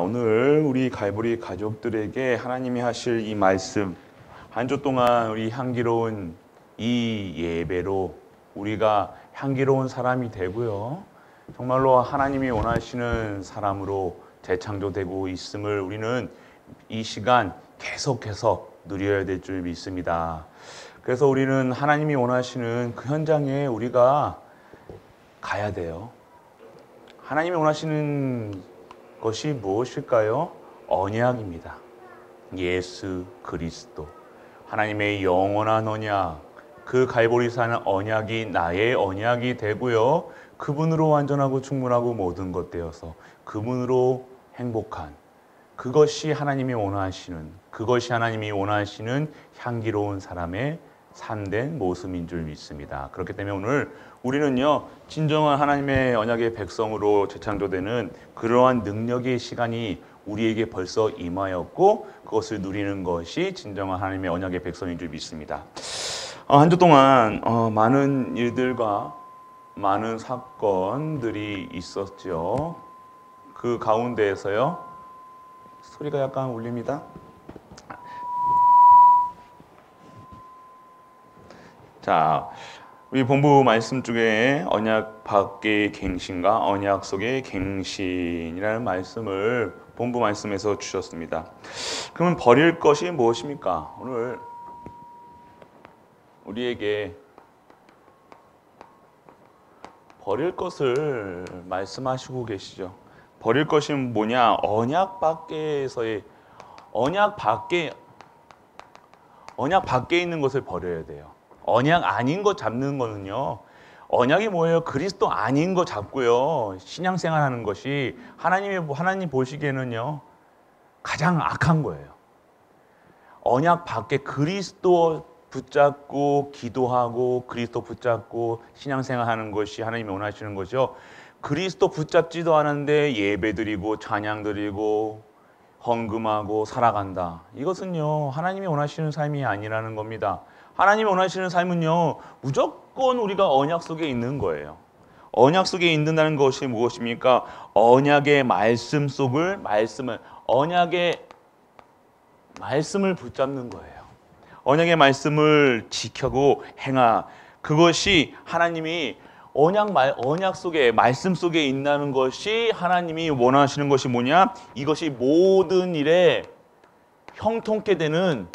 오늘 우리 갈보리 가족들에게 하나님이 하실 이 말씀, 한 주 동안 우리 향기로운 이 예배로 우리가 향기로운 사람이 되고요, 정말로 하나님이 원하시는 사람으로 재창조되고 있음을 우리는 이 시간 계속해서 누려야 될 줄 믿습니다. 그래서 우리는 하나님이 원하시는 그 현장에 우리가 가야 돼요. 하나님이 원하시는 것이 무엇일까요? 언약입니다. 예수 그리스도, 하나님의 영원한 언약, 그 갈보리산 언약이 나의 언약이 되고요, 그분으로 완전하고 충분하고 모든 것 되어서 그분으로 행복한, 그것이 하나님이 원하시는, 그것이 하나님이 원하시는 향기로운 사람의 참된 모습인 줄 믿습니다. 그렇기 때문에 오늘 우리는요, 진정한 하나님의 언약의 백성으로 재창조되는 그러한 능력의 시간이 우리에게 벌써 임하였고, 그것을 누리는 것이 진정한 하나님의 언약의 백성인 줄 믿습니다. 한 주 동안 많은 일들과 많은 사건들이 있었죠. 그 가운데에서요, 소리가 약간 울립니다. 자, 우리 본부 말씀 중에 언약 밖의 갱신과 언약 속의 갱신이라는 말씀을 본부 말씀에서 주셨습니다. 그러면 버릴 것이 무엇입니까? 오늘 우리에게 버릴 것을 말씀하시고 계시죠. 버릴 것이 뭐냐? 언약 밖에 있는 것을 버려야 돼요. 언약 아닌 거 잡는 거는요, 언약이 뭐예요? 그리스도 아닌 거 잡고요, 신앙생활 하는 것이 하나님 보시기에는요, 가장 악한 거예요. 언약 밖에 그리스도 붙잡고 기도하고 그리스도 붙잡고 신앙생활 하는 것이 하나님이 원하시는 거죠. 그리스도 붙잡지도 않은데 예배드리고 찬양드리고 헌금하고 살아간다. 이것은요, 하나님이 원하시는 삶이 아니라는 겁니다. 하나님이 원하시는 삶은요, 무조건 우리가 언약 속에 있는 거예요. 언약 속에 있는다는 것이 무엇입니까? 언약의 언약의 말씀을 붙잡는 거예요. 언약의 말씀을 지켜고 그것이 하나님이 언약 속에, 말씀 속에 있다는 것이 하나님이 원하시는 것이 뭐냐? 이것이 모든 일에 형통케 되는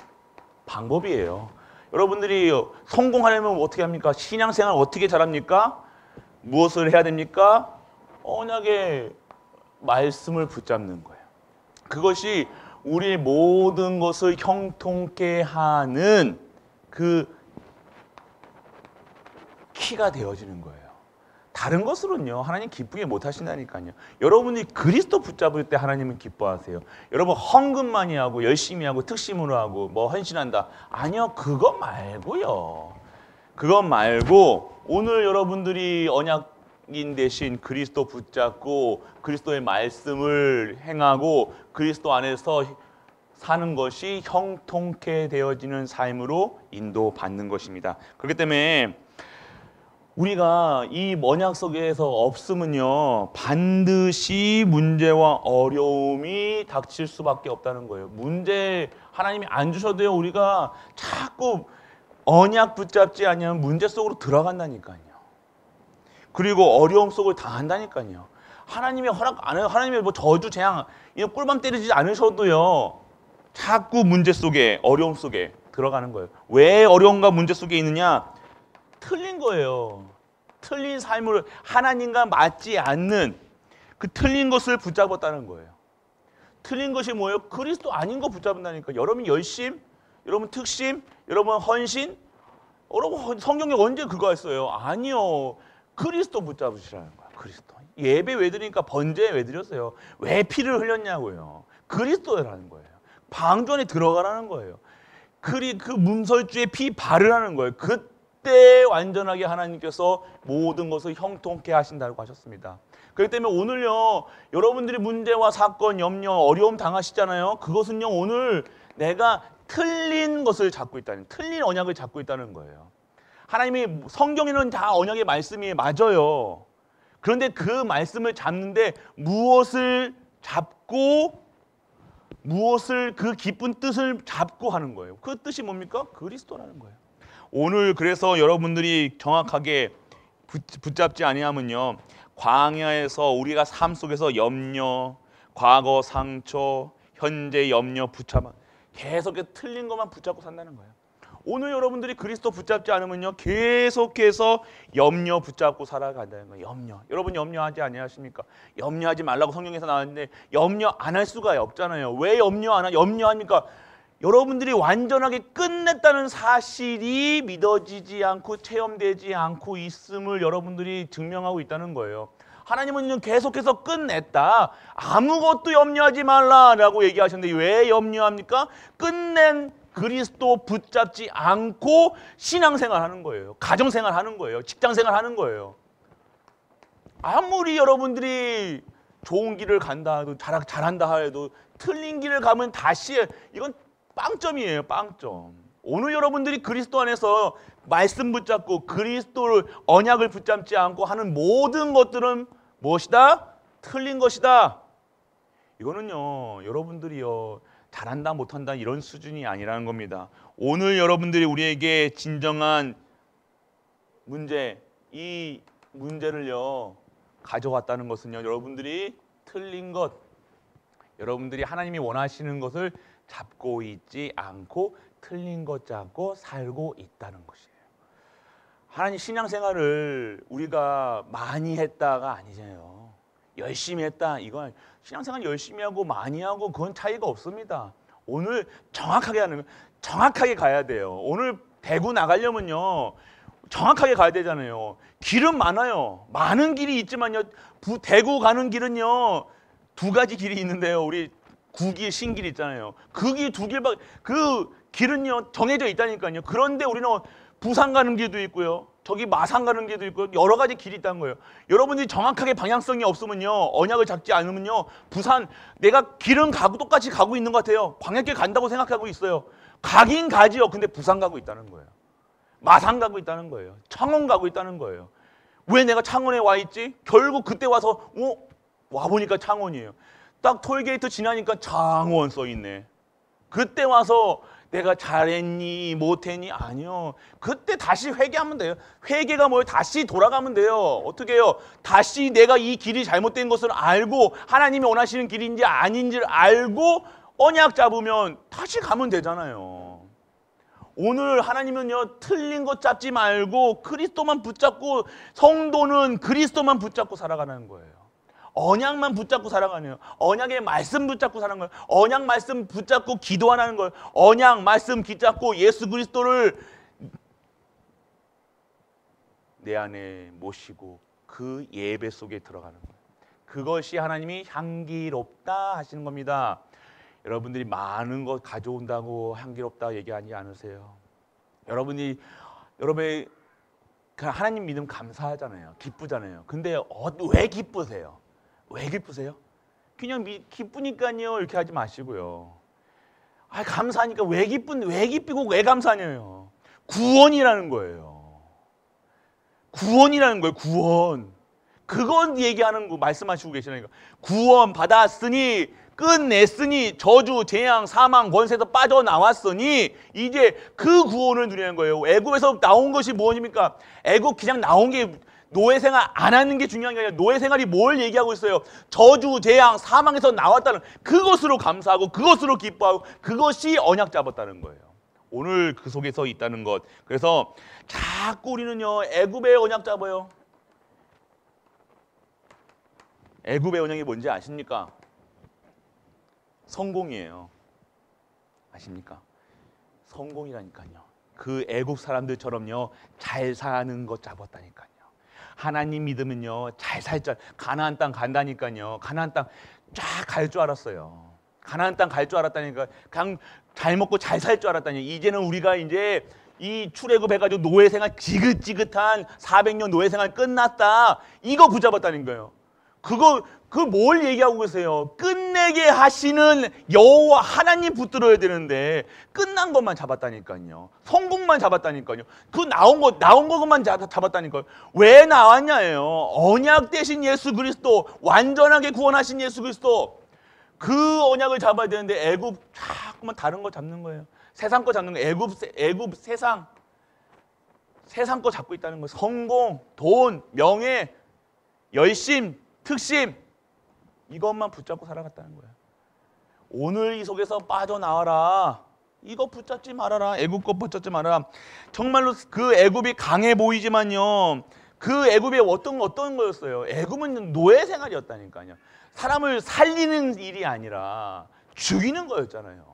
방법이에요. 여러분들이 성공하려면 어떻게 합니까? 신앙생활 어떻게 잘합니까? 무엇을 해야 됩니까? 언약의 말씀을 붙잡는 거예요. 그것이 우리 모든 것을 형통케 하는 그 키가 되어지는 거예요. 다른 것으로는요, 하나님 기쁘게 못 하신다니까요. 여러분이 그리스도 붙잡을 때 하나님은 기뻐하세요. 여러분 헌금 많이 하고 열심히 하고 특심으로 하고 뭐 헌신한다, 아니요, 그것 말고 오늘 여러분들이 언약인 대신 그리스도 붙잡고 그리스도의 말씀을 행하고 그리스도 안에서 사는 것이 형통케 되어지는 삶으로 인도받는 것입니다. 그렇기 때문에 우리가 이 언약 속에서 없으면요, 반드시 문제와 어려움이 닥칠 수밖에 없다는 거예요. 문제 하나님이 안 주셔도요, 우리가 자꾸 언약 붙잡지 않으면 문제 속으로 들어간다니까요. 그리고 어려움 속을 당한다니까요. 하나님이 허락 안 해요. 하나님이 뭐 저주 재앙 이런 꿀밤 때리지 않으셔도요, 자꾸 문제 속에, 어려움 속에 들어가는 거예요. 왜 어려움과 문제 속에 있느냐? 틀린 거예요. 틀린 삶을, 하나님과 맞지 않는 그 틀린 것을 붙잡았다는 거예요. 틀린 것이 뭐예요? 그리스도 아닌 거 붙잡는다니까. 여러분 열심, 여러분 특심, 여러분 헌신, 여러분 성경에 언제 그거 했어요? 아니요. 그리스도 붙잡으시라는 거야. 그리스도. 예배 왜 드리니까 번제 왜 드렸어요? 왜 피를 흘렸냐고요. 그리스도라는 거예요. 방전에 들어가라는 거예요. 그 문설주에 피 바르라는 거예요. 그때 완전하게 하나님께서 모든 것을 형통케 하신다고 하셨습니다. 그렇기 때문에 오늘요, 여러분들이 문제와 사건, 염려, 어려움 당하시잖아요. 그것은요, 오늘 내가 틀린 것을 잡고 있다는, 틀린 언약을 잡고 있다는 거예요. 하나님이 성경에는 다 언약의 말씀이 맞아요. 그런데 그 말씀을 잡는데 무엇을 잡고 잡고 무엇을 그 기쁜 뜻을 잡고 하는 거예요. 그 뜻이 뭡니까? 그리스도라는 거예요. 오늘 그래서 여러분들이 정확하게 붙잡지 아니하면요, 광야에서 우리가 삶 속에서 염려, 과거 상처, 현재 염려 붙잡아 계속 틀린 것만 붙잡고 산다는 거예요. 오늘 여러분들이 그리스도 붙잡지 않으면요, 계속해서 염려 붙잡고 살아간다는 거예요. 염려. 여러분 염려하지 아니하십니까? 염려하지 말라고 성경에서 나왔는데 염려 안 할 수가 없잖아요. 왜 염려 안 하? 염려합니까? 여러분들이 완전하게 끝냈다는 사실이 믿어지지 않고 체험되지 않고 있음을 여러분들이 증명하고 있다는 거예요. 하나님은 계속해서 끝냈다. 아무것도 염려하지 말라라고 얘기하셨는데 왜 염려합니까? 끝낸 그리스도 붙잡지 않고 신앙생활 하는 거예요. 가정생활 하는 거예요. 직장생활 하는 거예요. 아무리 여러분들이 좋은 길을 간다 해도 잘한다 해도 틀린 길을 가면 다시 이건 빵점이에요. 빵점. 오늘 여러분들이 그리스도 안에서 말씀 붙잡고 그리스도를 언약을 붙잡지 않고 하는 모든 것들은 무엇이다? 틀린 것이다. 이거는요, 여러분들이요, 잘한다 못한다 이런 수준이 아니라는 겁니다. 오늘 여러분들이 우리에게 진정한 문제, 이 문제를요 가져왔다는 것은요, 여러분들이 틀린 것, 여러분들이 하나님이 원하시는 것을 잡고 있지 않고 틀린 것 잡고 살고 있다는 것이에요. 하나님 신앙생활을 우리가 많이 했다가 아니잖아요. 열심히 했다. 이건 신앙생활 열심히 하고 많이 하고 그건 차이가 없습니다. 오늘 정확하게 하는 거, 정확하게 가야 돼요. 오늘 대구 나가려면요, 정확하게 가야 되잖아요. 길은 많아요. 많은 길이 있지만요, 대구 가는 길은요, 두 가지 길이 있는데요. 우리 구길, 신길 있잖아요. 그 길 두 길밖에, 그 길은요 정해져 있다니까요. 그런데 우리는 부산 가는 길도 있고요, 저기 마산 가는 길도 있고 여러 가지 길이 있다는 거예요. 여러분들이 정확하게 방향성이 없으면요, 언약을 잡지 않으면요, 부산 내가 길은 가고 똑같이 가고 있는 것 같아요. 광야길 간다고 생각하고 있어요. 가긴 가지요. 근데 부산 가고 있다는 거예요. 마산 가고 있다는 거예요. 창원 가고 있다는 거예요. 왜 내가 창원에 와 있지? 결국 그때 와서 와보니까 창원이에요. 딱 톨게이트 지나니까 창원 써 있네. 그때 와서 내가 잘했니 못했니? 아니요. 그때 다시 회개하면 돼요. 회개가 뭐예요? 다시 돌아가면 돼요. 어떻게 해요? 다시 내가 이 길이 잘못된 것을 알고 하나님이 원하시는 길인지 아닌지를 알고 언약 잡으면 다시 가면 되잖아요. 오늘 하나님은요, 틀린 것 잡지 말고 그리스도만 붙잡고, 성도는 그리스도만 붙잡고 살아가는 거예요. 언약만 붙잡고 살아가네요. 언약의 말씀 붙잡고 살아가는 거예요. 언약 말씀 붙잡고 기도하는 거예요. 언약 말씀 붙잡고 예수 그리스도를 내 안에 모시고 그 예배 속에 들어가는 거예요. 그것이 하나님이 향기롭다 하시는 겁니다. 여러분들이 많은 것 가져온다고 향기롭다 얘기하지 않으세요? 여러분이 하나님 믿음 감사하잖아요. 기쁘잖아요. 근데 왜 기쁘세요? 왜 기쁘세요? 그냥 기쁘니까요 이렇게 하지 마시고요. 감사하니까 왜 기쁘고 왜 감사하냐요. 구원이라는 거예요. 구원이라는 거예요. 구원. 그건 얘기하는 거 말씀하시고 계시니까. 구원 받았으니, 끝냈으니, 저주, 재앙, 사망, 권세에서 빠져나왔으니 이제 그 구원을 누리는 거예요. 애굽에서 나온 것이 무엇입니까? 애굽 그냥 나온 게 노예생활 안 하는 게 중요한 게 아니라 노예생활이 뭘 얘기하고 있어요? 저주, 재앙, 사망에서 나왔다는 그것으로 감사하고 그것으로 기뻐하고 그것이 언약 잡았다는 거예요. 오늘 그 속에서 있다는 것. 그래서 자꾸 우리는요 애굽의 언약 잡아요. 애굽의 언약이 뭔지 아십니까? 성공이에요. 아십니까? 성공이라니까요. 그 애굽 사람들처럼요 잘 사는 것 잡았다니까요. 하나님 믿으면요 잘 살 줄, 가나안 땅 간다니까요. 가나안 땅 쫙 갈 줄 알았어요. 가나안 땅 갈 줄 알았다니까. 그냥 잘 먹고 잘 살 줄 알았다니. 이제는 우리가 이제 이 출애굽 해가지고 노예생활 지긋지긋한 400년 노예생활 끝났다. 이거 붙잡았다는 거예요. 그 뭘 얘기하고 계세요? 끝내게 하시는 여호와 하나님 붙들어야 되는데 끝난 것만 잡았다니까요. 성공만 잡았다니까요. 그 나온 것만 잡았다니까요. 왜 나왔냐예요. 언약 대신 예수 그리스도, 완전하게 구원하신 예수 그리스도. 그 언약을 잡아야 되는데 애굽 자꾸만 다른 거 잡는 거예요. 세상 거 잡는 거예요. 애굽 세상 거 잡고 있다는 거예요. 성공, 돈, 명예, 열심, 특심 이것만 붙잡고 살아갔다는 거예요. 오늘 이 속에서 빠져나와라. 이거 붙잡지 말아라. 애굽 거 붙잡지 말아라. 정말로 그 애굽이 강해 보이지만요. 그 애굽이 어떤 거였어요? 애굽은 노예 생활이었다니까요. 사람을 살리는 일이 아니라 죽이는 거였잖아요.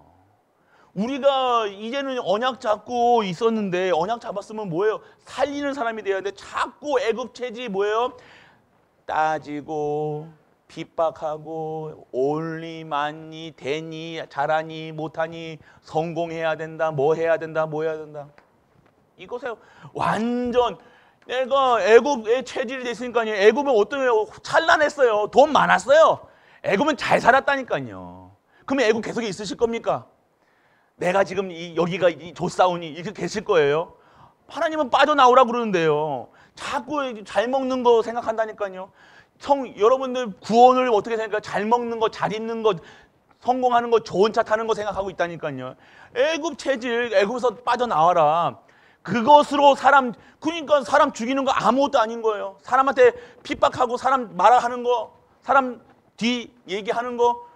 우리가 이제는 언약 잡고 있었는데 언약 잡았으면 뭐예요? 살리는 사람이 돼야 되는데 자꾸 애굽 체질이 뭐예요? 따지고 핍박하고 올리 많니 되니 잘하니 못하니 성공해야 된다 뭐 해야 된다 뭐 해야 된다. 이것에 완전 내가 애굽의 체질이 됐으니까요. 애굽은 어떠해요? 찬란했어요. 돈 많았어요. 애굽은 잘 살았다니까요. 그러면 애굽 계속 있으실 겁니까? 내가 지금 여기가 조사오니 이렇게 계실 거예요? 하나님은 빠져나오라고 그러는데요. 자꾸 잘 먹는 거 생각한다니까요. 여러분들 구원을 어떻게 생각해요? 잘 먹는 거, 잘 입는 거, 성공하는 거, 좋은 차 타는 거 생각하고 있다니까요. 애굽 체질, 애굽에서 빠져나와라. 그것으로 그러니까 사람 죽이는 거 아무것도 아닌 거예요. 사람한테 핍박하고 사람 말하는 거, 사람 뒤 얘기하는 거,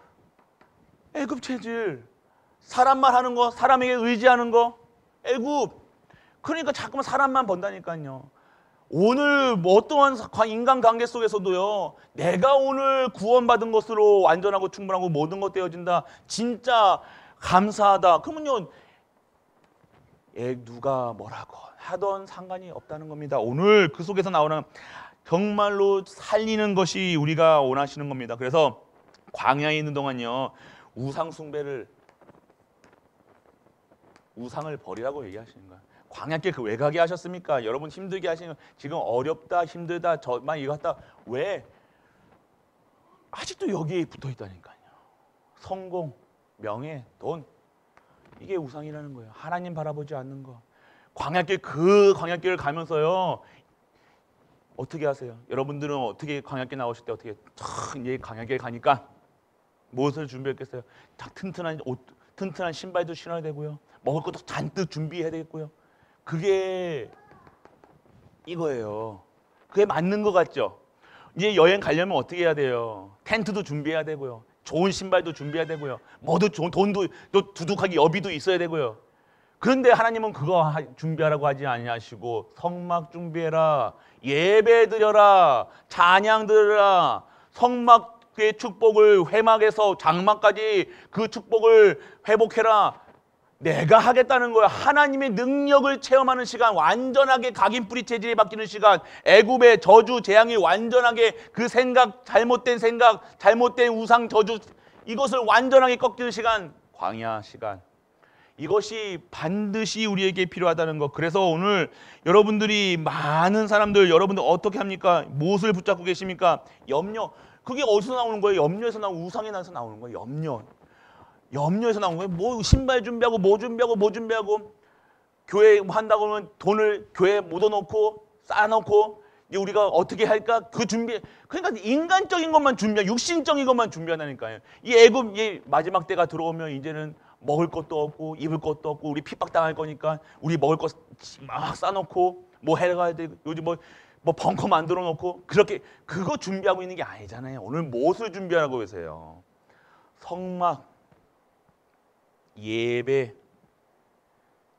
애굽 체질. 사람 말하는 거, 사람에게 의지하는 거, 애굽. 그러니까 자꾸만 사람만 번다니까요. 오늘 뭐 어떠한 인간관계 속에서도요. 내가 오늘 구원받은 것으로 완전하고 충분하고 모든 것 되어진다. 진짜 감사하다. 그러면요. 누가 뭐라고 하던 상관이 없다는 겁니다. 오늘 그 속에서 나오는 정말로 살리는 것이 우리가 원하시는 겁니다. 그래서 광야에 있는 동안요. 우상을 버리라고 얘기하시는 거예요. 광야길 왜 가게 하셨습니까? 여러분 힘들게 하시는 거 지금 어렵다 힘들다 저만 이거 했다 왜? 아직도 여기에 붙어 있다니까요. 성공, 명예, 돈 이게 우상이라는 거예요. 하나님 바라보지 않는 거. 광야길을 가면서요. 어떻게 하세요? 여러분들은 어떻게 광야길 나오실 때 어떻게 이제 광야길 가니까 무엇을 준비했겠어요? 튼튼한 옷, 튼튼한 신발도 신어야 되고요. 먹을 것도 잔뜩 준비해야 되겠고요. 그게 이거예요. 그게 맞는 것 같죠? 이제 여행 가려면 어떻게 해야 돼요? 텐트도 준비해야 되고요. 좋은 신발도 준비해야 되고요. 뭐도 좋은 돈도 또 두둑하게 여비도 있어야 되고요. 그런데 하나님은 그거 준비하라고 하지 아니하시고 성막 준비해라. 예배 드려라. 찬양 드려라. 성막의 축복을 회막에서 장막까지 그 축복을 회복해라. 내가 하겠다는 거야. 하나님의 능력을 체험하는 시간, 완전하게 각인뿌리 체질이 바뀌는 시간, 애굽의 저주, 재앙이 완전하게 그 잘못된 우상 저주 이것을 완전하게 꺾이는 시간, 광야 시간. 이것이 반드시 우리에게 필요하다는 것. 그래서 오늘 여러분들이 많은 사람들 여러분들 어떻게 합니까? 무엇을 붙잡고 계십니까? 염려. 그게 어디서 나오는 거예요? 염려에서 나오는 우상에 나서 나오는 거예요. 염려에서 나온 거예요. 뭐 신발 준비하고 뭐 준비하고 교회 한다고 하면 돈을 교회에 묻어놓고 쌓아놓고 이제 우리가 어떻게 할까 그 준비. 그러니까 인간적인 것만 육신적인 것만 준비한다니까요. 이 애굽 마지막 때가 들어오면 이제는 먹을 것도 없고 입을 것도 없고 우리 핍박당할 거니까 우리 먹을 것 막 쌓아놓고 뭐 해가야 돼. 요즘 뭐 벙커 만들어 놓고 그렇게 그거 준비하고 있는 게 아니잖아요. 오늘 무엇을 준비하라고 계세요? 성막, 예배,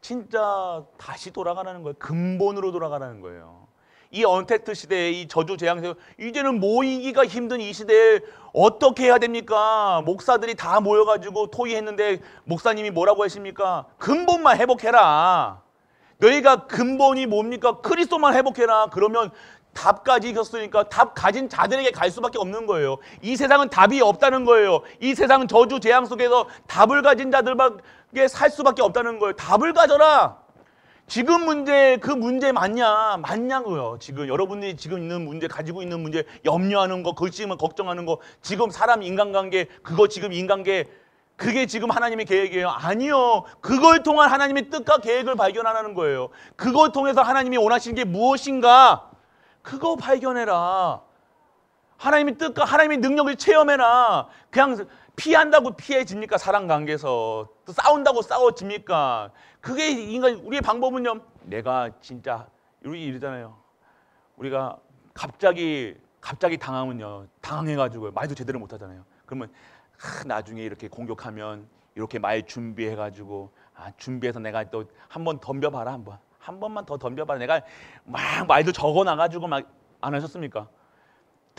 진짜 다시 돌아가라는 거예요. 근본으로 돌아가라는 거예요. 이 언택트 시대에 이 저주 재앙 세대 이제는 모이기가 힘든 이 시대에 어떻게 해야 됩니까? 목사들이 다 모여가지고 토의했는데 목사님이 뭐라고 하십니까? 근본만 회복해라. 너희가 근본이 뭡니까? 그리스도만 회복해라. 그러면 답까지 익었으니까 답 가진 자들에게 갈 수밖에 없는 거예요. 이 세상은 답이 없다는 거예요. 이 세상은 저주 재앙 속에서 답을 가진 자들밖에 살 수밖에 없다는 거예요. 답을 가져라. 지금 문제 그 문제 맞냐고요. 지금 여러분들이 지금 있는 문제 가지고 있는 문제 염려하는 거, 그것 지금 걱정하는 거, 지금 사람 인간관계 그거 지금 인간계 그게 지금 하나님의 계획이에요? 아니요. 그걸 통한 하나님의 뜻과 계획을 발견하라는 거예요. 그걸 통해서 하나님이 원하시는 게 무엇인가? 그거 발견해라. 하나님의 뜻과 하나님의 능력을 체험해라. 그냥 피한다고 피해집니까? 사람 관계에서. 또 싸운다고 싸워집니까? 그게 인간, 우리의 방법은요. 내가 진짜 우리 이러잖아요. 우리가 갑자기 당하면요. 당해가지고 말도 제대로 못하잖아요. 그러면 나중에 이렇게 공격하면 이렇게 말 준비해가지고 준비해서 내가 또 한 번 덤벼봐라, 한 번만 더 덤벼봐라. 내가 막 말도 적어놔가지고 막 안 하셨습니까?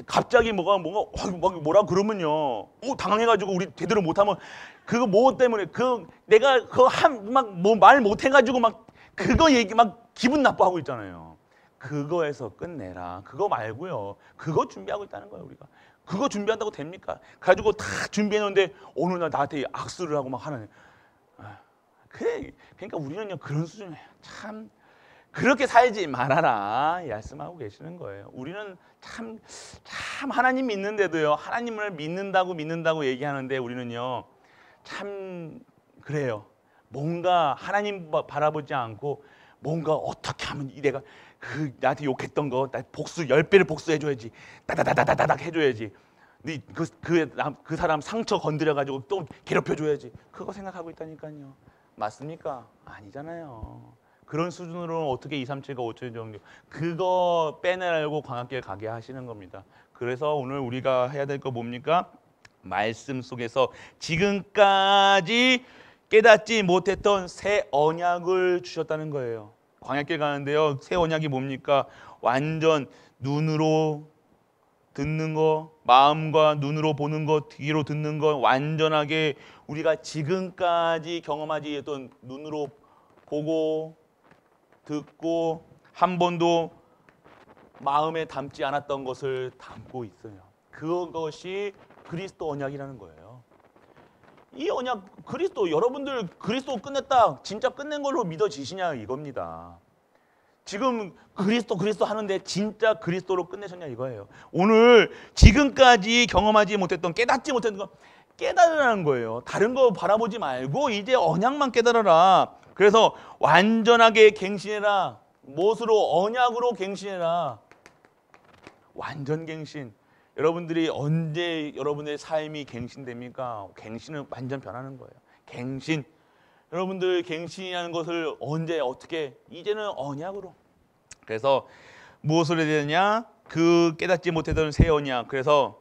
갑자기 뭐라 그러면요. 당황해가지고 우리 제대로 못하면 그거 뭐 때문에 내가 말 못해가지고 막 그거 얘기 막 기분 나빠하고 있잖아요. 그거에서 끝내라. 그거 말고요. 그거 준비하고 있다는 거예요, 우리가. 그거 준비한다고 됩니까? 가지고 다 준비해놓는데 어느 날 나한테 악수를 하고 막 하는. 그래, 그러니까 우리는요 그런 수준이에요. 참 그렇게 살지 말아라 이 말씀하고 계시는 거예요. 우리는 참 하나님 믿는데도요. 하나님을 믿는다고 얘기하는데 우리는요 참 그래요. 뭔가 하나님 바라보지 않고 뭔가 어떻게 하면 내가 나한테 욕했던 거 나 10배를 복수해줘야지. 따다다다다닥 해줘야지. 그 사람 상처 건드려가지고 또 괴롭혀줘야지. 그거 생각하고 있다니까요. 맞습니까? 아니잖아요. 그런 수준으로 어떻게 2, 3, 7과 5천 정도 그거 빼내려고 광학길 가게 하시는 겁니다. 그래서 오늘 우리가 해야 될 거 뭡니까? 말씀 속에서 지금까지 깨닫지 못했던 새 언약을 주셨다는 거예요. 광야길 가는데요. 새 언약이 뭡니까? 완전 눈으로 듣는 거, 마음과 눈으로 보는 거, 귀로 듣는 거 완전하게 우리가 지금까지 경험하지 못했던 눈으로 보고 듣고 한 번도 마음에 담지 않았던 것을 담고 있어요. 그것이 그리스도 언약이라는 거예요. 이 언약 그리스도 여러분들 그리스도 끝냈다 진짜 끝낸 걸로 믿어지시냐 이겁니다. 지금 그리스도 하는데 진짜 그리스도로 끝내셨냐 이거예요. 오늘 지금까지 경험하지 못했던 깨닫지 못했던 거 깨달으라는 거예요. 다른 거 바라보지 말고 이제 언약만 깨달아라. 그래서 완전하게 갱신해라. 무엇으로? 언약으로 갱신해라. 완전 갱신. 여러분들이 언제 여러분의 삶이 갱신됩니까? 갱신은 완전 변하는 거예요. 갱신. 여러분들 갱신이라는 것을 언제 어떻게? 이제는 언약으로. 그래서 무엇을 해야 되느냐? 그 깨닫지 못했던 새 언약. 그래서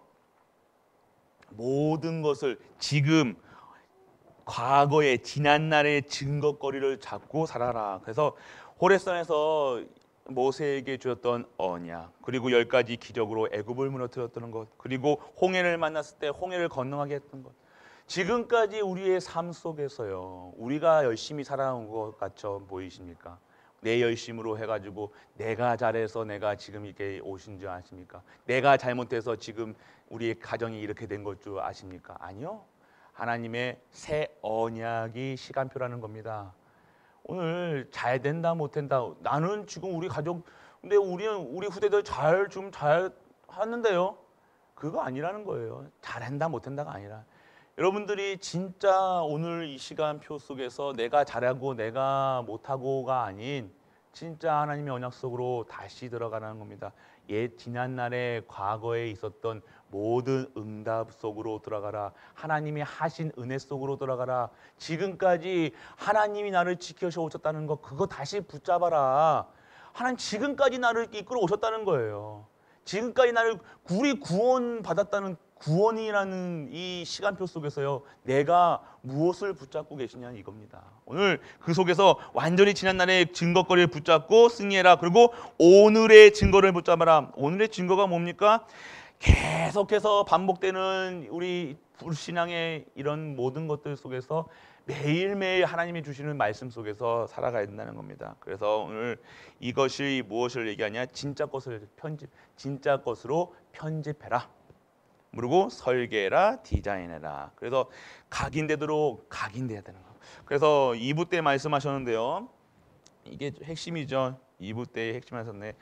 모든 것을 지금 과거의 지난날의 증거거리를 잡고 살아라. 그래서 호렙산에서 모세에게 주었던 언약, 그리고 10가지 기적으로 애굽을 무너뜨렸던 것, 그리고 홍해를 만났을 때 홍해를 건너가게 했던 것. 지금까지 우리의 삶 속에서요, 우리가 열심히 살아온 것 같죠 보이십니까? 내 열심으로 해가지고 내가 잘해서 내가 지금 이렇게 오신 줄 아십니까? 내가 잘못해서 지금 우리의 가정이 이렇게 된 것 줄 아십니까? 아니요. 하나님의 새 언약이 시간표라는 겁니다. 오늘 잘 된다 못 된다. 나는 지금 우리 가족 근데 우리 후대들 잘 하는데요. 그거 아니라는 거예요. 잘한다 못 한다가 아니라 여러분들이 진짜 오늘 이 시간표 속에서 내가 잘하고 내가 못하고가 아닌 진짜 하나님의 언약 속으로 다시 들어가는 겁니다. 옛 지난날의 과거에 있었던 모든 응답 속으로 들어가라. 하나님이 하신 은혜 속으로 들어가라. 지금까지 하나님이 나를 지켜서 오셨다는 거 그거 다시 붙잡아라. 하나님 지금까지 나를 이끌어 오셨다는 거예요. 지금까지 나를 우리 구원 받았다는 구원이라는 이 시간표 속에서요. 내가 무엇을 붙잡고 계시냐 이겁니다. 오늘 그 속에서 완전히 지난날의 증거거리를 붙잡고 승리해라. 그리고 오늘의 증거를 붙잡아라. 오늘의 증거가 뭡니까? 계속해서 반복되는 우리 불신앙의 이런 모든 것들 속에서 매일매일 하나님이 주시는 말씀 속에서 살아가야 된다는 겁니다. 그래서 오늘 이것이 무엇을 얘기하냐? 진짜 것으로 편집해라. 그리고 설계해라, 디자인해라. 그래서 각인되도록 각인돼야 되는 거. 그래서 2부 때 말씀하셨는데요. 이게 핵심이죠. 2부 때 핵심하셨네.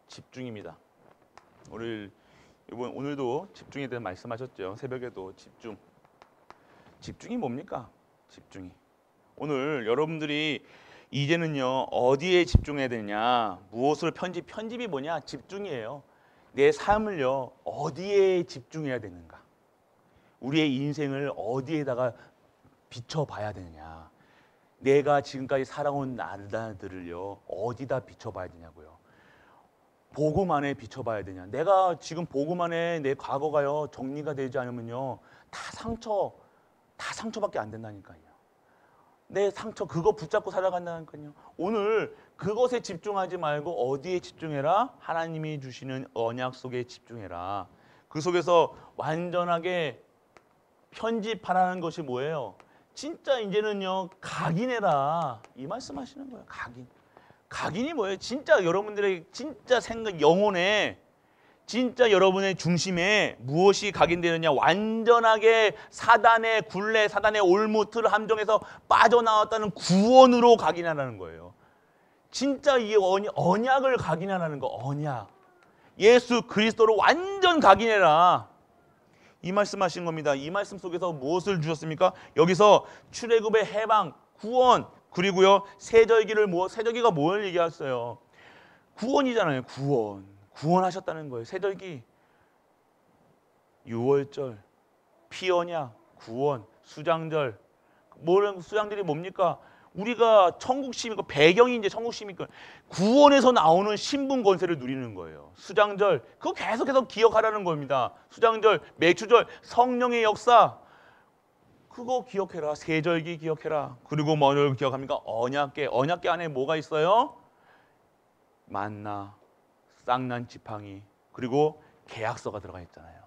집중입니다. 오늘도 집중에 대한 말씀하셨죠. 새벽에도 집중이 뭡니까? 집중이. 오늘 여러분들이 이제는요 어디에 집중해야 되냐? 무엇을 편집이 뭐냐? 집중이에요. 내 삶을요 어디에 집중해야 되는가? 우리의 인생을 어디에다가 비춰봐야 되느냐? 내가 지금까지 살아온 나라들을요 어디다 비춰봐야 되냐고요. 복음 안에 비춰봐야 되냐? 내가 지금 복음 안에 내 과거가요 정리가 되지 않으면요 다 상처밖에 안 된다니까요. 내 상처 그거 붙잡고 살아간다니까요. 오늘 그것에 집중하지 말고 어디에 집중해라? 하나님이 주시는 언약 속에 집중해라. 그 속에서 완전하게 편집하라는 것이 뭐예요? 진짜 이제는요 각인해라 이 말씀하시는 거예요. 각인이 뭐예요? 진짜 여러분들의 진짜 생각 영혼에 진짜 여러분의 중심에 무엇이 각인되느냐? 완전하게 사단의 굴레, 사단의 올무틀 함정에서 빠져나왔다는 구원으로 각인하라는 거예요. 진짜 이 언약을 각인하라는 거. 언약. 예수 그리스도로 완전 각인해라. 이 말씀하신 겁니다. 이 말씀 속에서 무엇을 주셨습니까? 여기서 출애굽의 해방, 구원, 그리고요 세절기가 뭘 얘기했어요? 구원이잖아요. 구원하셨다는 거예요. 세절기, 유월절, 피언약, 구원, 수장절. 수장절이 뭡니까? 우리가 천국심이고 배경이 이제 천국심이니까 구원에서 나오는 신분 권세를 누리는 거예요. 수장절 그거 계속해서 기억하라는 겁니다. 수장절, 매추절, 성령의 역사 그거 기억해라. 세절기 기억해라. 그리고 뭐를 기억합니까? 언약궤 안에 뭐가 있어요? 만나, 쌍난 지팡이 그리고 계약서가 들어가 있잖아요.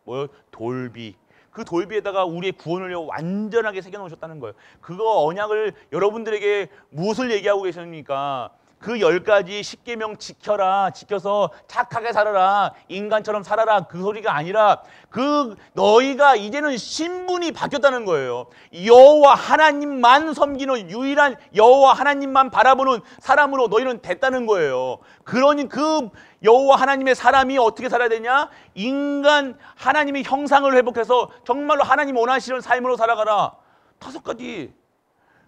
뭐요? 돌비. 그 돌비에다가 우리의 구원을 완전하게 새겨놓으셨다는 거예요. 그거 언약을 여러분들에게 무엇을 얘기하고 계십니까? 그 10가지 10계명 지켜서 착하게 살아라. 인간처럼 살아라. 그 소리가 아니라 너희가 이제는 신분이 바뀌었다는 거예요. 여호와 하나님만 섬기는 유일한 여호와 하나님만 바라보는 사람으로 너희는 됐다는 거예요. 그러니 그 여호와 하나님의 사람이 어떻게 살아야 되냐? 인간 하나님의 형상을 회복해서 정말로 하나님 원하시는 삶으로 살아가라. 5가지.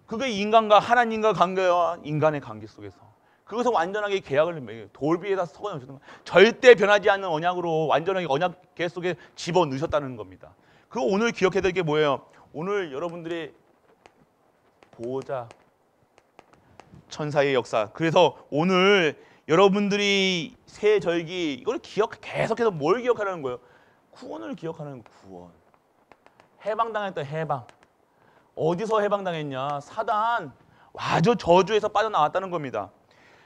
그게 인간과 하나님과 관계와 인간의 관계 속에서 그것을 완전하게 계약을 돌비에다 섞어 넣으셨던 거예요. 절대 변하지 않는 언약으로 완전하게 언약계 속에 집어넣으셨다는 겁니다. 그거 오늘 기억해야 될 게 뭐예요? 오늘 여러분들의 보호자 천사의 역사. 그래서 오늘 여러분들이 새 절기 이걸 계속해서 뭘 기억하라는 거예요? 구원을 기억하는 구원. 해방당했다 해방. 어디서 해방당했냐? 사단 완전 저주에서 빠져나왔다는 겁니다.